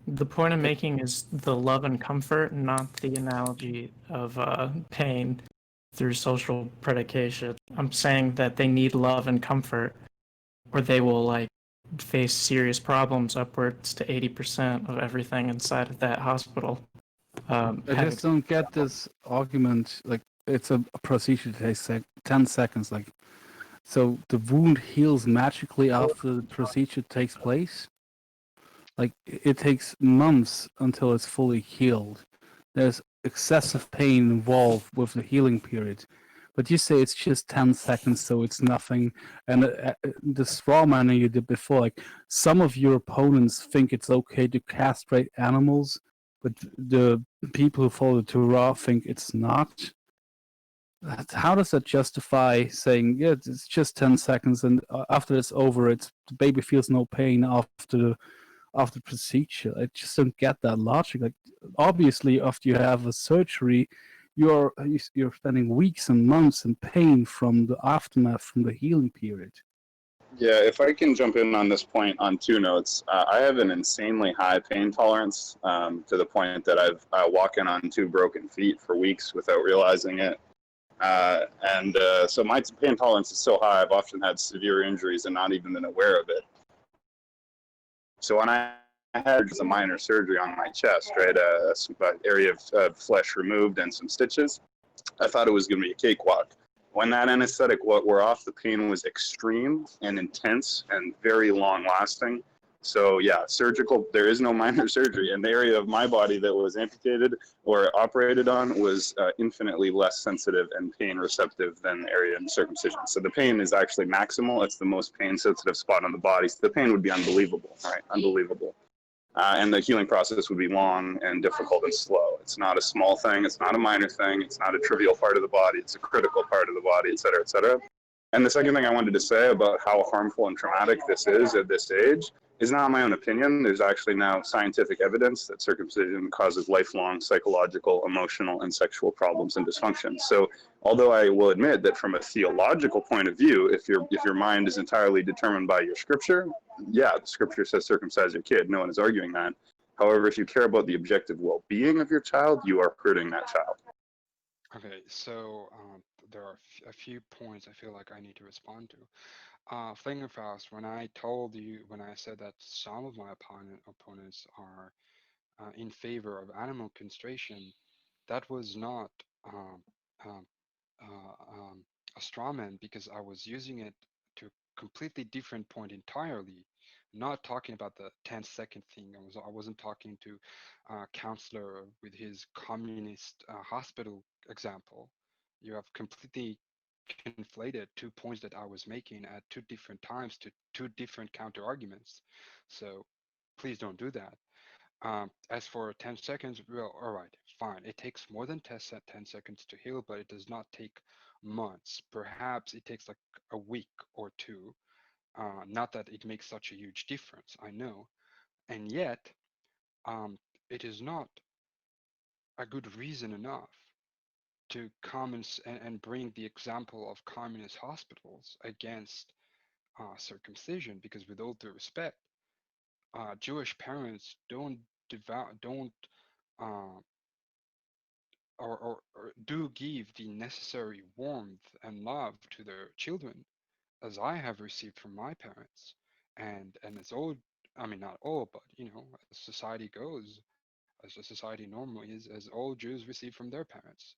The point I'm making is the love and comfort, not the analogy of pain through social predication. I'm saying that they need love and comfort, or they will like face serious problems upwards to 80% of everything inside of that hospital. I just don't get this argument. Like, it's a procedure that takes 10 seconds. Like, so the wound heals magically after the procedure takes place. Like, it takes months until it's fully healed. There's excessive pain involved with the healing period. But you say it's just 10 seconds, so it's nothing. And the straw manner you did before, like, some of your opponents think it's okay to castrate animals, but the people who follow the Torah think it's not. How does that justify saying, yeah, it's just 10 seconds, and after it's over, the baby feels no pain after the procedure? I just don't get that logic. Like, obviously, after you have a surgery, you're spending weeks and months in pain from the aftermath, from the healing period. Yeah, if I can jump in on this point on two notes, I have an insanely high pain tolerance to the point that I've walking on two broken feet for weeks without realizing it. So my pain tolerance is so high, I've often had severe injuries and not even been aware of it. So when I had a minor surgery on my chest, right, an area of flesh removed and some stitches, I thought it was going to be a cakewalk. When that anesthetic wore off, the pain was extreme and intense and very long lasting. So yeah, surgical, there is no minor surgery. And the area of my body that was amputated or operated on was infinitely less sensitive and pain receptive than the area in circumcision. So the pain is actually maximal. It's the most pain sensitive spot on the body. So the pain would be unbelievable, right? Unbelievable. And the healing process would be long and difficult and slow. It's not a small thing. It's not a minor thing. It's not a trivial part of the body. It's a critical part of the body, et cetera, et cetera. And the second thing I wanted to say about how harmful and traumatic this is at this age is not my own opinion. There's actually now scientific evidence that circumcision causes lifelong psychological, emotional, and sexual problems and dysfunction. So although I will admit that from a theological point of view, if your mind is entirely determined by your scripture, yeah, the scripture says circumcise your kid. No one is arguing that. However, if you care about the objective well-being of your child, you are hurting that child. Okay, so there are a few points I feel like I need to respond to. Fingerfaust, when I said that some of my opponents are in favor of animal castration, that was not um, a straw man, because I was using it to a completely different point entirely. Not talking about the 10-second thing. I wasn't talking to a counselor with his communist hospital example. You have completely conflated 2 points that I was making at 2 different times to 2 different counter arguments. So please don't do that. As for 10 seconds, well, all right, fine. It takes more than 10 seconds to heal, but it does not take months. Perhaps it takes like a week or two. Not that it makes such a huge difference, I know. And yet, it is not a good reason enough to come and bring the example of communist hospitals against circumcision, because with all due respect, Jewish parents don't uh, or do give the necessary warmth and love to their children, as I have received from my parents, and as all, I mean not all, but as society goes, as a society normally is, as all Jews receive from their parents,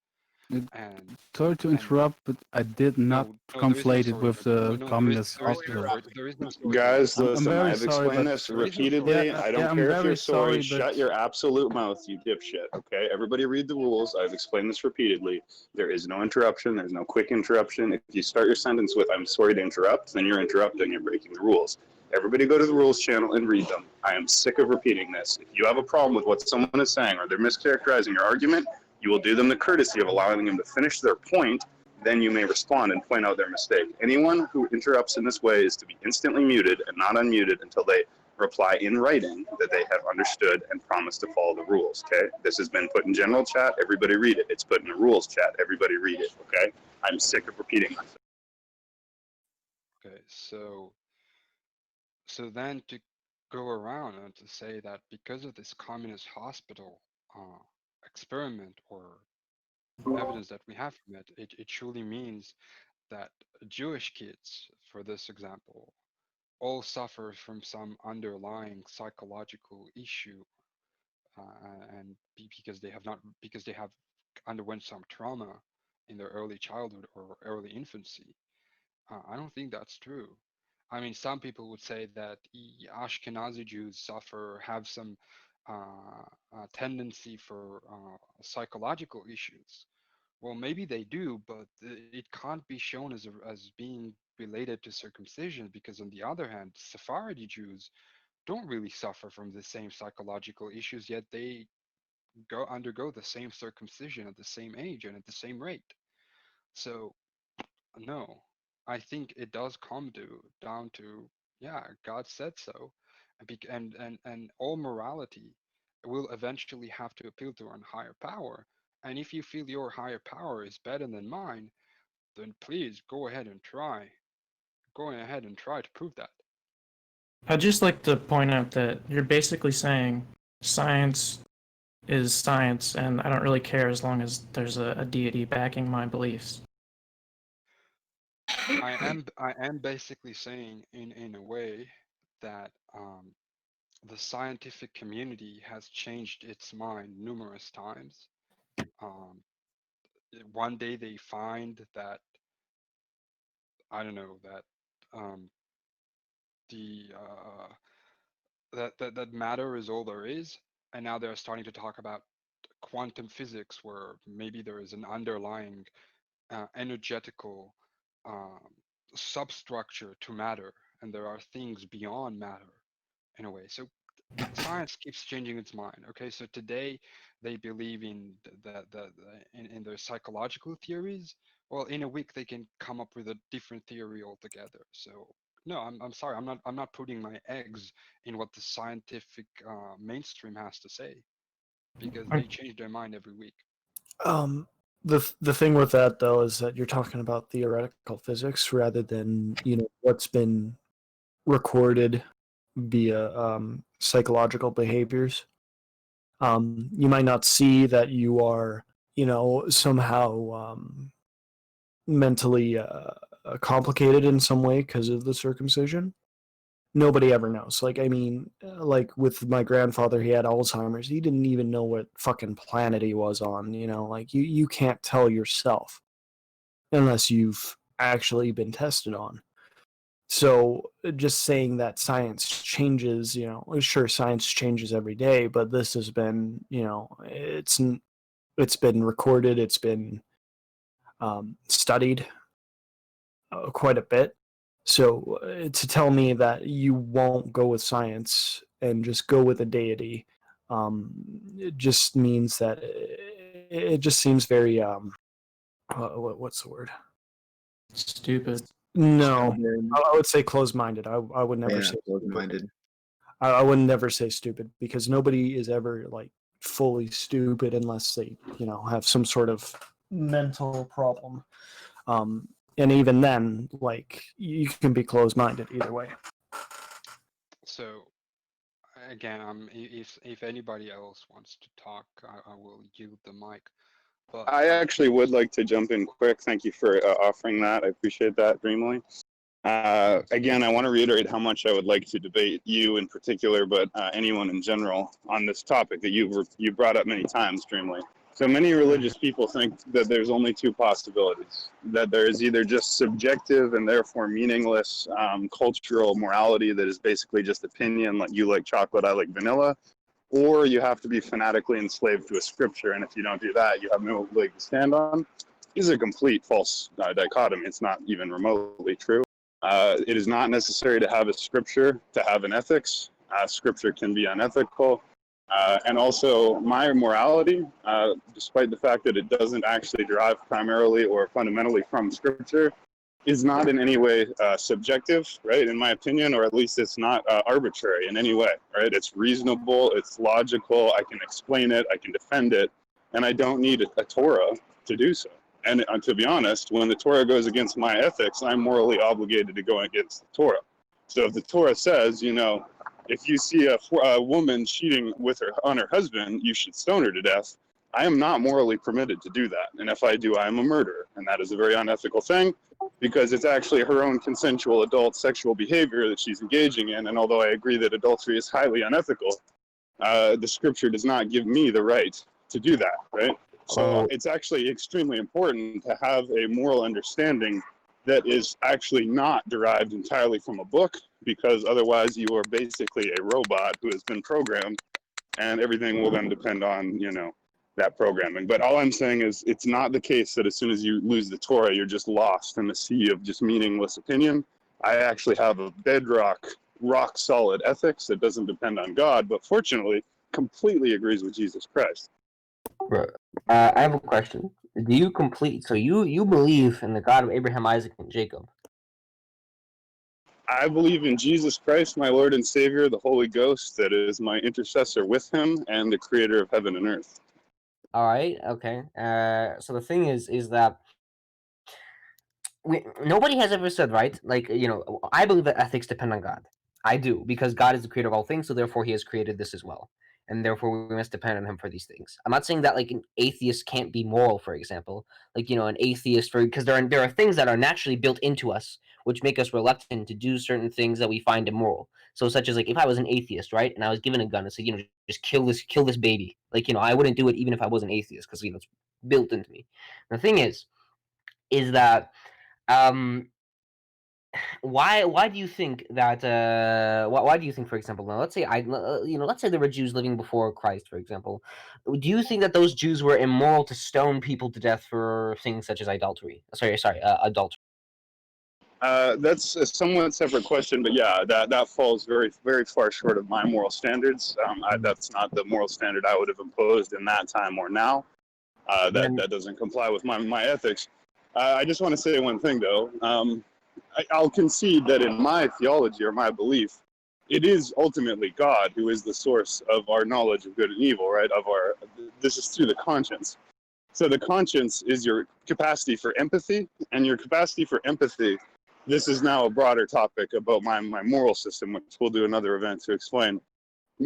and Sorry to and interrupt, but I did not no, there is no conflate it sorry, with but the no, communist there is no hospital. sorry, there is no sorry, Guys, I'm listen, very I've sorry, explained but this there is no sorry. repeatedly. yeah, I don't I'm care if very you're sorry. sorry, but Shut your absolute mouth, you dipshit. Okay? Everybody read the rules. I've explained this repeatedly. There is no interruption. There's no quick interruption. If you start your sentence with, I'm sorry to interrupt, then you're interrupting. You're breaking the rules. Everybody go to the rules channel and read them. I am sick of repeating this. If you have a problem with what someone is saying or they're mischaracterizing your argument, you will do them the courtesy of allowing them to finish their point. Then you may respond and point out their mistake. Anyone who interrupts in this way is to be instantly muted and not unmuted until they reply in writing that they have understood and promised to follow the rules, okay? This has been put in general chat. Everybody read it. It's put in the rules chat. Everybody read it, okay? I'm sick of repeating myself. Okay, so then to go around and to say that because of this communist hospital experiment or evidence that we have from it, it truly means that Jewish kids, for this example, all suffer from some underlying psychological issue, and because they have underwent some trauma in their early childhood or early infancy. I don't think that's true. I mean, some people would say that Ashkenazi Jews have some tendency for psychological issues. Well, maybe they do, but it can't be shown as being related to circumcision, because on the other hand, Sephardi Jews don't really suffer from the same psychological issues, yet they undergo the same circumcision at the same age and at the same rate. So no, I think it does come down to, yeah, God said so, and all morality will eventually have to appeal to a higher power. And if you feel your higher power is better than mine, then please go ahead and try. Go ahead and try to prove that. I'd just like to point out that you're basically saying science is science, and I don't really care as long as there's a deity backing my beliefs. I am basically saying in a way that the scientific community has changed its mind numerous times. Um, One day they find that, I don't know, that um, the that matter is all there is, and now they're starting to talk about quantum physics, where maybe there is an underlying energetical um, substructure to matter, and there are things beyond matter in a way. So science keeps changing its mind. Okay, so today they believe in in their psychological theories. Well, in a week they can come up with a different theory altogether. So no, I'm sorry, I'm not putting my eggs in what the scientific mainstream has to say, because they change their mind every week. The thing with that though is that you're talking about theoretical physics rather than what's been recorded via psychological behaviors. You might not see that you are somehow mentally complicated in some way because of the circumcision. Nobody ever knows. Like, I mean, like with my grandfather, he had Alzheimer's. He didn't even know what fucking planet he was on. Like you can't tell yourself unless you've actually been tested on. So just saying that science changes, sure, science changes every day, but this has been, it's been recorded, it's been studied, quite a bit. So to tell me that you won't go with science and just go with a deity, it just means that it just seems very what's the word? Stupid. No, Stubborn. I would say closed-minded. I would never Yeah, say stupid. closed-minded. I would never say stupid because nobody is ever like fully stupid unless they, have some sort of mental problem. And even then, like you can be closed-minded either way. So again, if anybody else wants to talk, I will yield the mic. But I actually would like to jump in quick. Thank you for offering that. I appreciate that, Dreamly. Again, I want to reiterate how much I would like to debate you in particular, but anyone in general on this topic that you brought up many times, Dreamly. So many religious people think that there's only two possibilities, that there is either just subjective and therefore meaningless cultural morality that is basically just opinion, like you like chocolate, I like vanilla, or you have to be fanatically enslaved to a scripture, and if you don't do that, you have no leg to stand on. This is a complete false dichotomy. It's not even remotely true. It is not necessary to have a scripture to have an ethics. Scripture can be unethical. And also, my morality, despite the fact that it doesn't actually derive primarily or fundamentally from scripture, is not in any way subjective, right, in my opinion, or at least it's not arbitrary in any way, right? It's reasonable, it's logical, I can explain it, I can defend it, and I don't need a Torah to do so. And to be honest, when the Torah goes against my ethics, I'm morally obligated to go against the Torah. So if the Torah says, if you see a woman cheating on her husband, you should stone her to death, I am not morally permitted to do that. And if I do, I am a murderer. And that is a very unethical thing because it's actually her own consensual adult sexual behavior that she's engaging in. And although I agree that adultery is highly unethical, the scripture does not give me the right to do that, right? So it's actually extremely important to have a moral understanding that is actually not derived entirely from a book, because otherwise you are basically a robot who has been programmed, and everything will then depend on, that programming. But all I'm saying is it's not the case that as soon as you lose the Torah, you're just lost in the sea of just meaningless opinion. I actually have a bedrock, rock solid ethics that doesn't depend on God, but fortunately completely agrees with Jesus Christ. I have a question. Do you so you believe in the God of Abraham, Isaac, and Jacob? I believe in Jesus Christ, my Lord and Savior, the Holy Ghost that is my intercessor with him and the creator of heaven and earth. All right, okay. So the thing is that nobody has ever said, right? Like, I believe that ethics depend on God. I do, because God is the creator of all things, so therefore he has created this as well. And therefore we must depend on him for these things. I'm not saying that like an atheist can't be moral, for example. Like, an atheist, because there are things that are naturally built into us which make us reluctant to do certain things that we find immoral. So such as like if I was an atheist, right, and I was given a gun and said, just kill this baby. Like, I wouldn't do it even if I was an atheist, because it's built into me. The thing is that why do you think that why do you think, for example, now let's say let's say there were Jews living before Christ, for example, do you think that those Jews were immoral to stone people to death for things such as adultery? Adultery. That's a somewhat separate question, but yeah, that falls very, very far short of my moral standards. That's not the moral standard I would have imposed in that time or now. That doesn't comply with my ethics. I just want to say one thing, though. I'll concede that in my theology or my belief, it is ultimately God who is the source of our knowledge of good and evil, right? This is through the conscience. So the conscience is your capacity for empathy, and your capacity for empathy. This is now a broader topic about my moral system, which we'll do another event to explain.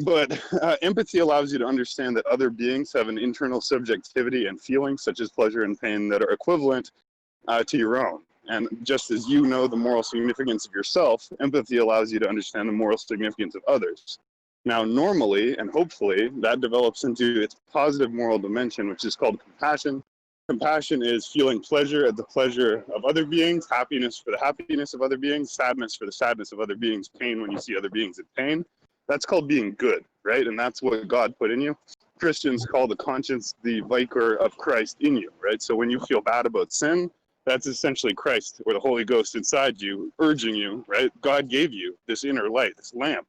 But empathy allows you to understand that other beings have an internal subjectivity and feelings, such as pleasure and pain, that are equivalent to your own. And just as you know the moral significance of yourself, empathy allows you to understand the moral significance of others. Now, normally and hopefully, that develops into its positive moral dimension, which is called compassion. Compassion is feeling pleasure at the pleasure of other beings, happiness for the happiness of other beings, sadness for the sadness of other beings, pain when you see other beings in pain. That's called being good, right? And that's what God put in you. Christians call the conscience the vicar of Christ in you, right? So when you feel bad about sin, That's essentially Christ or the Holy Ghost inside you, urging you, right? God gave you this inner light, this lamp.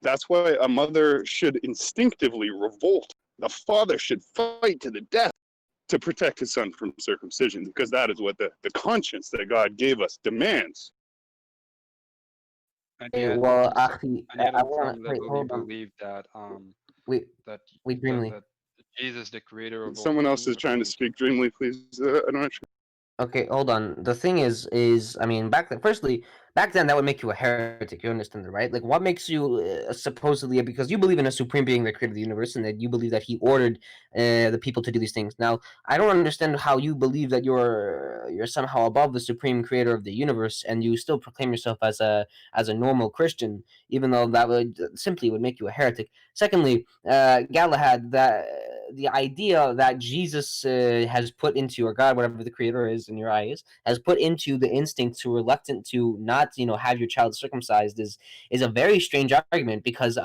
That's why a mother should instinctively revolt. The father should fight to the death to protect his son from circumcision, because that is what the conscience that God gave us demands. And Hey, yet, well, on some, actually, and yet I on want some wait, level, you hold on. believe that Wait, that wait, Dreamly. that Jesus, the creator of all Someone else things, is trying to speak. Dreamly, please. I'm not sure. Okay, hold on. The thing is, I mean, back then that would make you a heretic. You understand that, right? Like, what makes you supposedly because you believe in a supreme being that created the universe, and that you believe that he ordered the people to do these things. Now, I don't understand how you believe that you're somehow above the supreme creator of the universe, and you still proclaim yourself as a normal Christian, even though that would make you a heretic. Secondly, Galahad, that the idea that Jesus has put into, or God, whatever the creator is in your eyes, has put into the instinct to reluctant to not, have your child circumcised is a very strange argument, because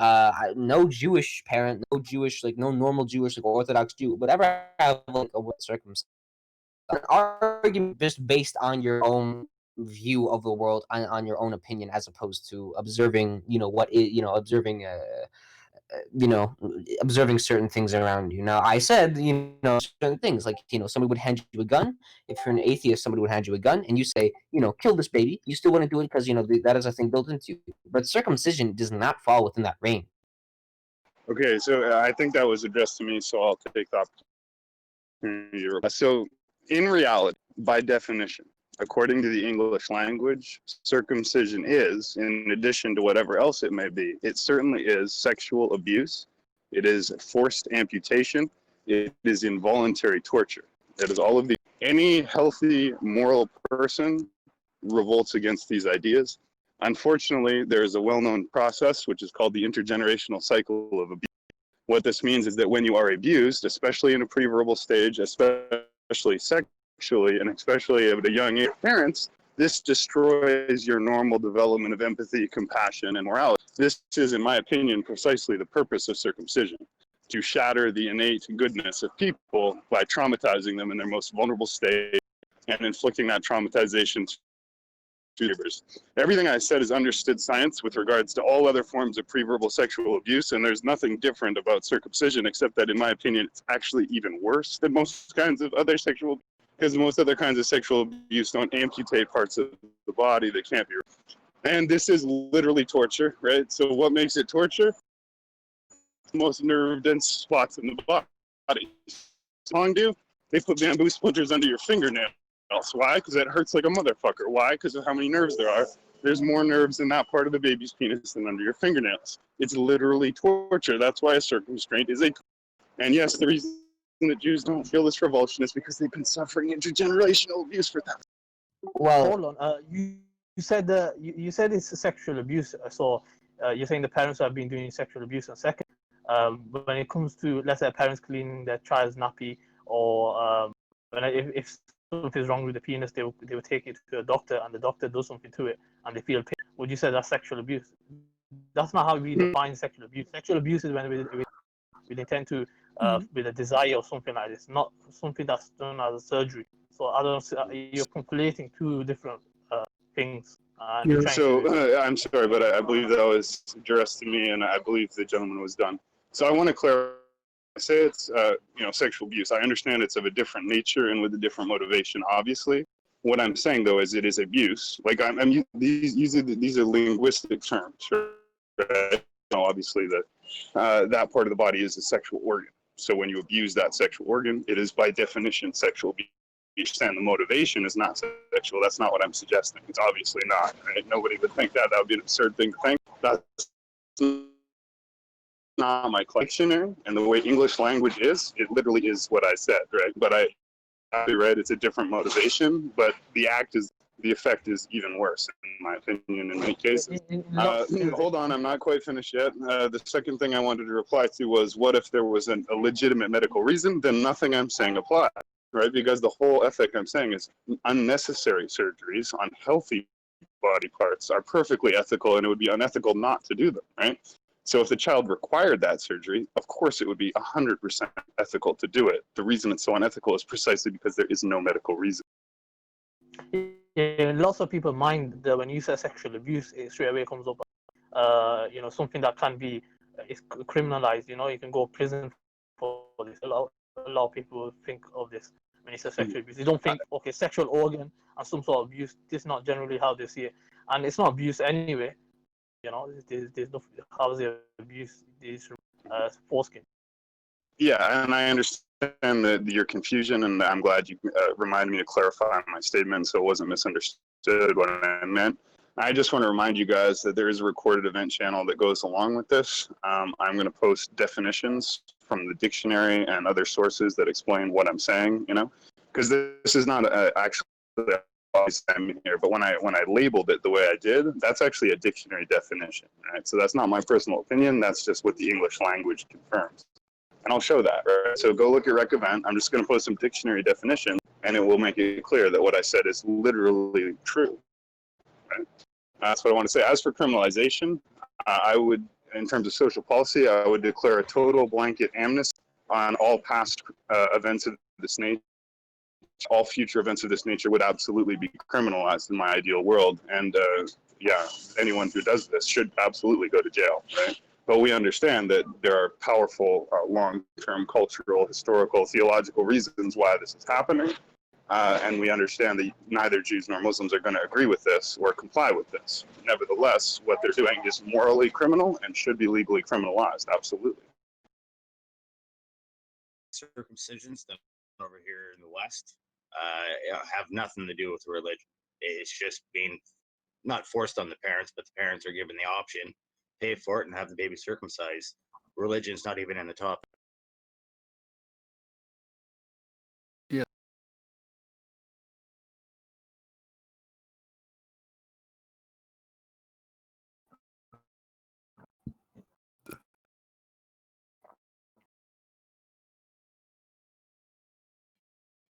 no Jewish parent, no Jewish, like no normal Jewish, like Orthodox Jew would ever have like a word circumcised. An argument just based on your own view of the world, on your own opinion, as opposed to observing, you know, observing certain things around you. Now, I said, certain things like, somebody would hand you a gun. If you're an atheist, somebody would hand you a gun, and you say, kill this baby. You still want to do it because, that is a thing built into you. But circumcision does not fall within that range. Okay, so I think that was addressed to me, so I'll take the opportunity. So, in reality, by definition, according to the English language, circumcision is, in addition to whatever else it may be, it certainly is sexual abuse. It is forced amputation. It is involuntary torture. It is all of the. Any healthy, moral person revolts against these ideas. Unfortunately, there is a well-known process which is called the intergenerational cycle of abuse. What this means is that when you are abused, especially in a pre-verbal stage, especially sexually, and especially at a young age, parents, this destroys your normal development of empathy, compassion, and morality. This is, in my opinion, precisely the purpose of circumcision, to shatter the innate goodness of people by traumatizing them in their most vulnerable state and inflicting that traumatization to neighbors. Everything I said is understood science with regards to all other forms of pre-verbal sexual abuse, and there's nothing different about circumcision, except that, in my opinion, it's actually even worse than most kinds of other sexual, because most other kinds of sexual abuse don't amputate parts of the body that can't be. And this is literally torture, right? So what makes it torture? Most nerve dense spots in the body. Tongue do? They put bamboo splinters under your fingernails. Why? Because it hurts like a motherfucker. Why? Because of how many nerves there are. There's more nerves in that part of the baby's penis than under your fingernails. It's literally torture. That's why a circumstraint is a. And yes, the reason that Jews don't feel this revulsion is because they've been suffering intergenerational abuse for that. Well, hold on. You said you said it's sexual abuse. So you're saying the parents have been doing sexual abuse. And second, when it comes to, let's say, parents cleaning their child's nappy, or if something's wrong with the penis, they will take it to a doctor, and the doctor does something to it, and they feel pain. Would you say that's sexual abuse? That's not how we define sexual abuse. Sexual abuse is when we intend to, with a desire or something like this, not something that's done as a surgery. So I don't. You're conflating two different things. So I'm sorry, but I believe that was addressed to me, and I believe the gentleman was done. So I want to clarify. I say it's sexual abuse. I understand it's of a different nature and with a different motivation, obviously. What I'm saying though is it is abuse. Like these are linguistic terms, right? Obviously that part of the body is a sexual organ. So when you abuse that sexual organ, it is by definition sexual abuse. You understand the motivation is not sexual. That's not what I'm suggesting. It's obviously not. Right? Nobody would think that. That would be an absurd thing to think. That's not my dictionary, and the way English language is, it literally is what I said, right? But right, it's a different motivation, but the effect is even worse, in my opinion, in many cases. Hold on, I'm not quite finished yet. The second thing I wanted to reply to was, what if there was a legitimate medical reason? Then nothing I'm saying applies, right? Because the whole ethic I'm saying is unnecessary surgeries on healthy body parts are perfectly ethical, and it would be unethical not to do them, right? So if the child required that surgery, of course it would be 100% ethical to do it. The reason it's so unethical is precisely because there is no medical reason. Yeah, lots of people mind that when you say sexual abuse, it straight away comes up, something that can be is criminalized. You can go to prison for this. A lot of people think of this when you say sexual abuse. They don't think, okay, sexual organ and some sort of abuse. This is not generally how they see it, and it's not abuse anyway. There's no how's the abuse. There's foreskin. Yeah, and I understand your confusion, and I'm glad you reminded me to clarify my statement so it wasn't misunderstood what I meant. I just want to remind you guys that there is a recorded event channel that goes along with this. I'm going to post definitions from the dictionary and other sources that explain what I'm saying, because this is not actually I'm here, but when I labeled it the way I did, that's actually a dictionary definition, right? So that's not my personal opinion. That's just what the English language confirms. And I'll show that, right? So go look at Rec Event. I'm just going to post some dictionary definition, and it will make it clear that what I said is literally true, right? That's what I want to say. As for criminalization, I would, in terms of social policy, I would declare a total blanket amnesty on all past events of this nature. All future events of this nature would absolutely be criminalized in my ideal world. And anyone who does this should absolutely go to jail, right? But we understand that there are powerful long-term cultural, historical, theological reasons why this is happening. And we understand that neither Jews nor Muslims are going to agree with this or comply with this. Nevertheless, what they're doing is morally criminal and should be legally criminalized, absolutely. Circumcisions done over here in the West have nothing to do with religion. It's just being not forced on the parents, but the parents are given the option, pay for it, and have the baby circumcised. Religion's not even in the topic. Yeah.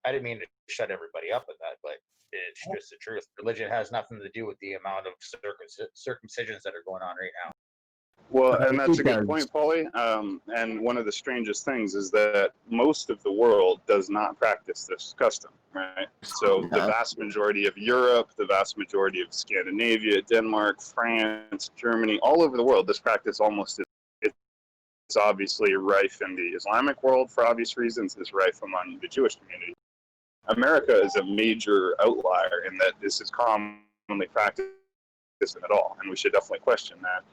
I didn't mean to shut everybody up with that, but it's just the truth. Religion has nothing to do with the amount of circumcisions that are going on right now. Well, and that's a good point, Paulie. And one of the strangest things is that most of the world does not practice this custom, right? So the vast majority of Europe, the vast majority of Scandinavia, Denmark, France, Germany, all over the world, this practice almost is. It's obviously rife in the Islamic world for obvious reasons. It's rife among the Jewish community. America is a major outlier in that this is commonly practiced at all, and we should definitely question that.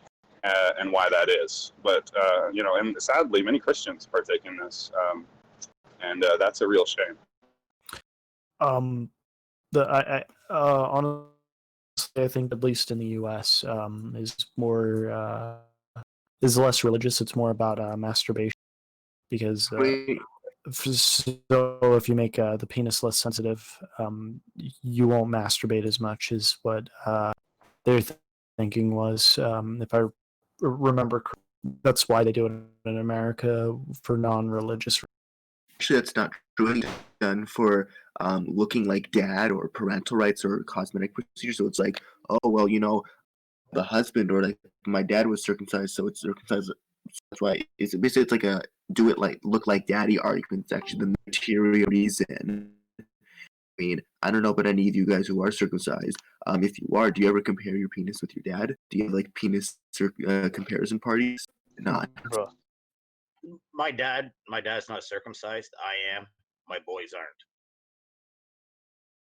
And why that is, but and sadly, many Christians partake in this, and that's a real shame. Honestly, I think at least in the U.S. Is less religious. It's more about masturbation, because so if you make the penis less sensitive, you won't masturbate as much, is what their thinking was. If I remember, that's why they do it in America for non-religious. Actually, that's not true. It's done for looking like dad or parental rights or cosmetic procedures. So it's like, oh well, the husband or like my dad was circumcised, so it's circumcised. That's why it's basically it's like a do it like look like daddy argument. It's actually the material reason. I mean, I don't know about any of you guys who are circumcised. If you are, do you ever compare your penis with your dad? Do you have like penis comparison parties? Not. Bro. My dad's not circumcised. I am. My boys aren't.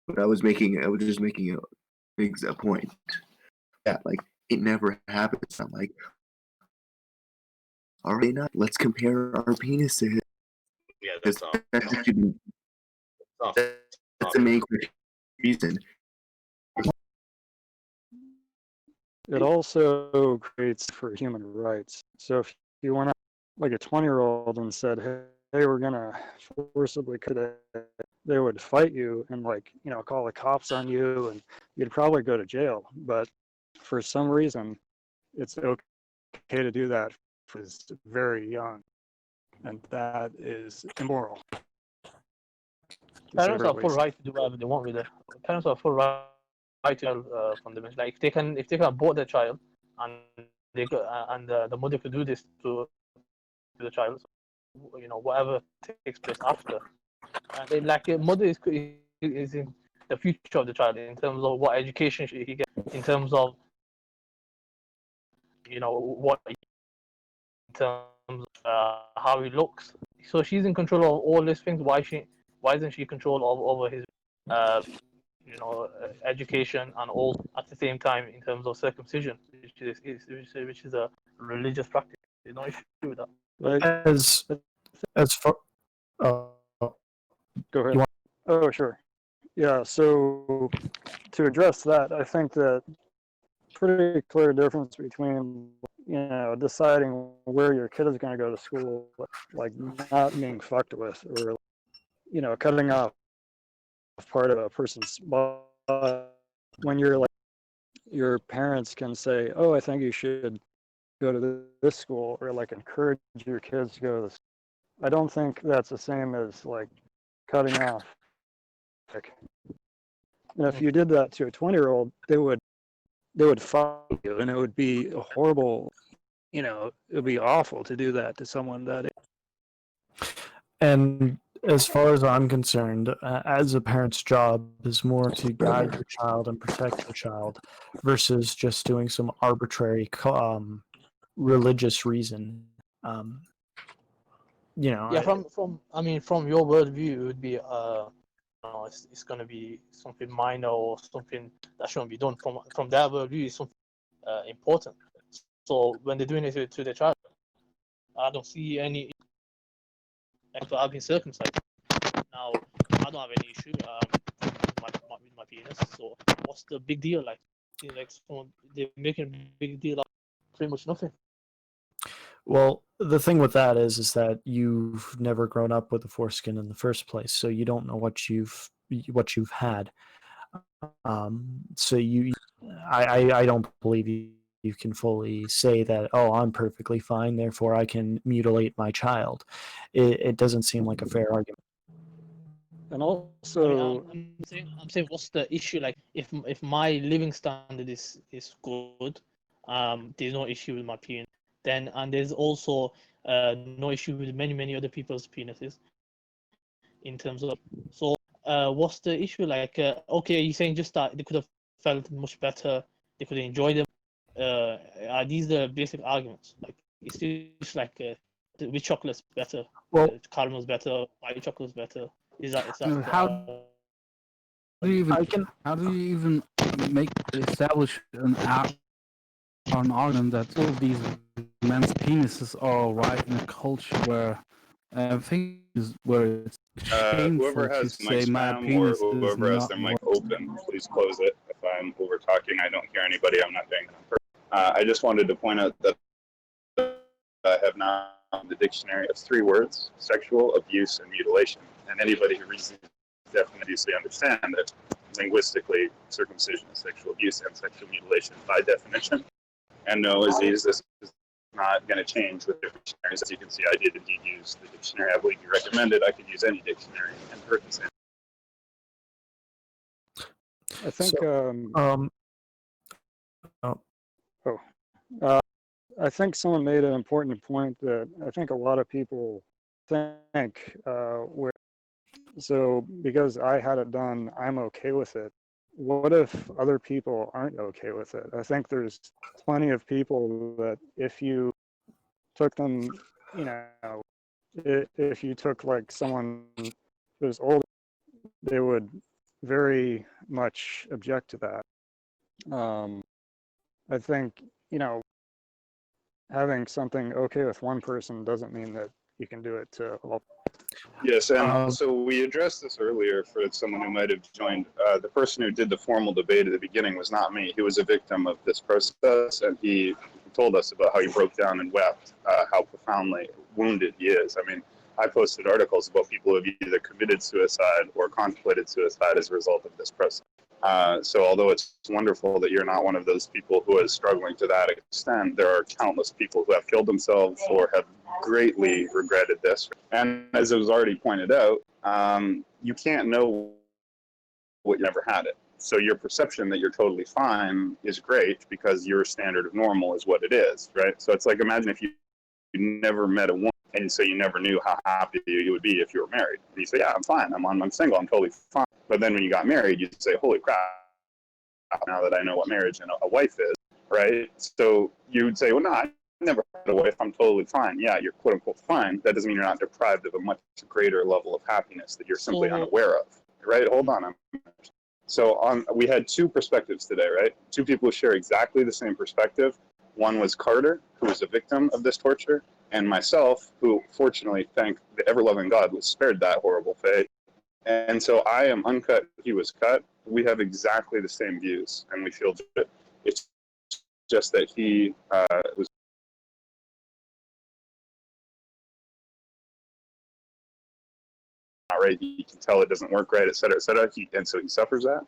But I was just making a point. Yeah, like it never happens. I'm like, all right, not. Let's compare our penises. Yeah, that's all. That's the main reason. It also creates for human rights. So if you went out like a 20-year-old and said, hey, we're gonna forcibly they would fight you and call the cops on you, and you'd probably go to jail. But for some reason, it's okay to do that for very young, and that is immoral. Parents are full right to do whatever they want with it. Parents are full right to from them. Like if they can abort their child, and the mother could do this to the child, whatever takes place after. And mother is the future of the child, in terms of what education should he get, in terms of what, in terms of how he looks. So she's in control of all these things. Why isn't she in control over his education, and all at the same time in terms of circumcision, which is a religious practice? There's no issue with that. As far Go ahead. Oh, sure. Yeah, so to address that, I think that pretty clear difference between deciding where your kid is going to go to school, like not being fucked with, or cutting off part of a person's body. When you're like, your parents can say, "Oh, I think you should go to this school," or like encourage your kids to go to this. I don't think that's the same as like cutting off. And if you did that to a 20-year-old, they would fight you, and it would be a horrible. It would be awful to do that to someone that. And as far as I'm concerned, as a parent's job is more to guide your child and protect your child, versus just doing some arbitrary religious reason. Yeah, from your worldview, it would be it's going to be something minor or something that shouldn't be done. From their worldview, it's something important. So when they're doing it to their child, I don't see any. Like, I've been circumcised. Now I don't have any issue with my penis. So what's the big deal? Like they're making a big deal out of pretty much nothing. Well, the thing with that is that you've never grown up with a foreskin in the first place, so you don't know what you've had. So I don't believe you can fully say that, oh, I'm perfectly fine, therefore I can mutilate my child. It doesn't seem like a fair argument. And also, I'm saying, what's the issue? Like, if my living standard is good, there's no issue with my penis. Then, and there's also no issue with many other people's penises. In terms of, so what's the issue? Like, okay, you're saying just that they could have felt much better, they could enjoy them. Are these the basic arguments? Like, it's just like which chocolate's better? Well, caramel's better, white chocolate's better. Is that How do you even establish an argument that all these men's penises are all right in a culture where everything is where it's shameful Whoever to has mic say my spam penis or is whoever has not their mic open, please close it. If I'm over talking, I don't hear anybody. I'm not doing that. I just wanted to point out that I have now the dictionary of 3 words: sexual abuse and mutilation. And anybody who reads these definitions understand that linguistically, circumcision is sexual abuse and sexual mutilation by definition. And no, Aziz, this is not going to change with different dictionaries. As you can see, I did indeed use the dictionary I believe you recommended. I could use any dictionary and heard the same. I think. I think someone made an important point that I think a lot of people think. So because I had it done, I'm okay with it. What if other people aren't okay with it? I think there's plenty of people that if you took them, if you took like someone who's older, they would very much object to that. I think, having something okay with one person doesn't mean that you can do it to all. Yes, and so we addressed this earlier for someone who might have joined. The person who did the formal debate at the beginning was not me. He was a victim of this process, and he told us about how he broke down and wept, how profoundly wounded he is. I mean, I posted articles about people who have either committed suicide or contemplated suicide as a result of this process. So although it's wonderful that you're not one of those people who is struggling to that extent, there are countless people who have killed themselves or have greatly regretted this. And as it was already pointed out, you can't know what you never had it. So your perception that you're totally fine is great because your standard of normal is what it is, right? So it's like, imagine if you never met a woman and so you never knew how happy you would be if you were married. And you say, yeah, I'm fine. I'm single. I'm totally fine. But then when you got married, you'd say, holy crap, now that I know what marriage and a wife is, right? So you would say, well, no, I never had a wife. I'm totally fine. Yeah, you're quote unquote fine. That doesn't mean you're not deprived of a much greater level of happiness that you're simply unaware of, right? Hold on. So we had two perspectives today, right? Two people who share exactly the same perspective. One was Carter, who was a victim of this torture, and myself, who fortunately, thank the ever-loving God, was spared that horrible fate. And so I am uncut, he was cut. We have exactly the same views, and we feel good. It's just that he was not right. He can tell it doesn't work right, et cetera, et cetera. And so he suffers that.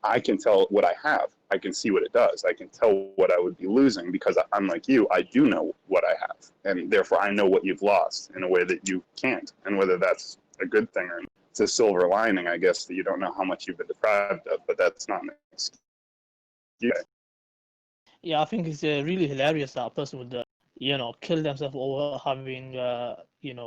I can tell what I have. I can see what it does. I can tell what I would be losing because unlike you, I do know what I have. And therefore, I know what you've lost in a way that you can't. And whether that's a good thing or not. It's a silver lining, I guess, that you don't know how much you've been deprived of, but that's not an excuse. Yeah, I think it's really hilarious that a person would, kill themselves over having,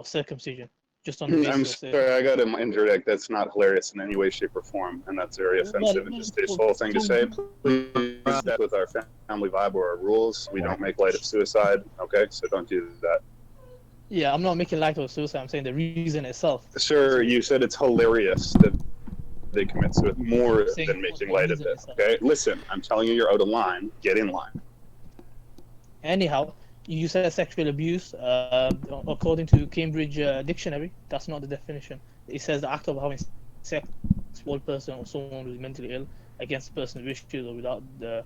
circumcision just on the basis I'm of sorry, I got to interject. That's not hilarious in any way, shape, or form, and that's very offensive and distasteful thing to say. Please, that with our family vibe or our rules, we don't make light of suicide. Okay, so don't do that. Yeah, I'm not making light of suicide. I'm saying the reason itself. Sir, you said it's hilarious that they commit suicide more than making light of it. Okay, listen, I'm telling you, you're out of line. Get in line. Anyhow, you said sexual abuse. According to Cambridge Dictionary, that's not the definition. It says the act of having sex with a person or someone who's mentally ill against the person's wishes or without that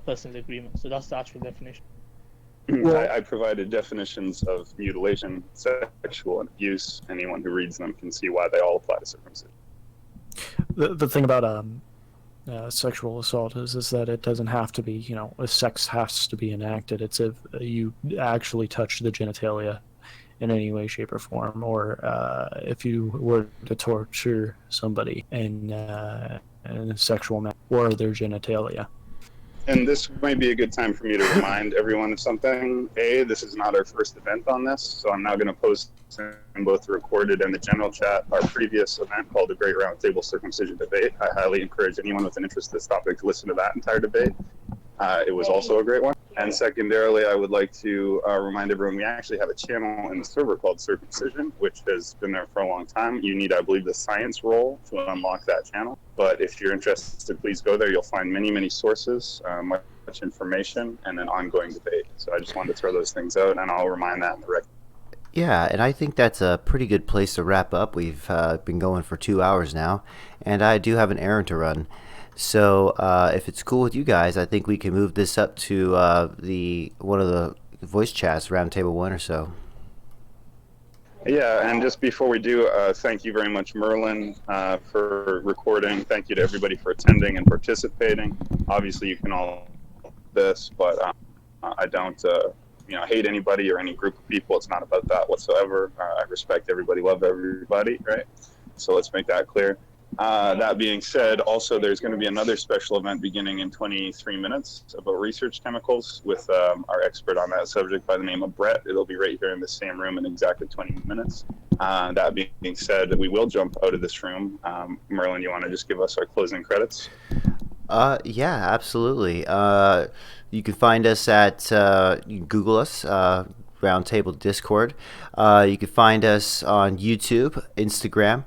person's agreement. So that's the actual definition. I provided definitions of mutilation, sexual, and abuse. Anyone who reads them can see why they all apply to circumcision. The thing about sexual assault is that it doesn't have to be, sex has to be enacted. It's if you actually touch the genitalia in any way, shape, or form, or if you were to torture somebody in a sexual manner or their genitalia. And this might be a good time for me to remind everyone of something. This is not our first event on this, so I'm now going to post in both the recorded and the general chat our previous event called the Great Roundtable Circumcision Debate. I highly encourage anyone with an interest in this topic to listen to that entire debate. It was also a great one. And secondarily, I would like to remind everyone we actually have a channel in the server called Circumcision, which has been there for a long time. You need, I believe, the science role to unlock that channel. But if you're interested, please go there. You'll find many, many sources, much information, and an ongoing debate. So I just wanted to throw those things out, and I'll remind that in the record. Yeah, and I think that's a pretty good place to wrap up. We've been going for 2 hours now, and I do have an errand to run. So if it's cool with you guys, I think we can move this up to one of the voice chats, Roundtable 1 or so. Yeah, and just before we do, thank you very much, Merlin, for recording. Thank you to everybody for attending and participating. Obviously, you can all do this, but I don't hate anybody or any group of people. It's not about that whatsoever. I respect everybody, love everybody, right? So let's make that clear. That being said, also there's going to be another special event beginning in 23 minutes about research chemicals with our expert on that subject by the name of Brett. It'll be right here in the same room in exactly 20 minutes. That being said, we will jump out of this room. Merlin, you want to just give us our closing credits? Yeah, absolutely. You can find us at, you can Google us, Roundtable Discord. You can find us on YouTube, Instagram,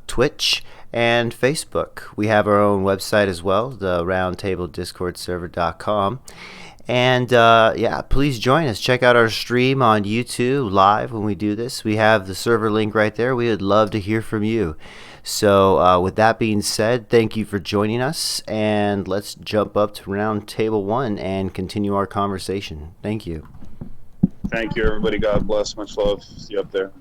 Twitch, and Facebook. We have our own website as well, the roundtablediscordserver.com. And yeah, please join us. Check out our stream on YouTube live when we do this. We have the server link right there. We would love to hear from you. So with that being said, thank you for joining us, and let's jump up to Roundtable 1 and continue our conversation. Thank you. Thank you, everybody. God bless. Much love. See you up there.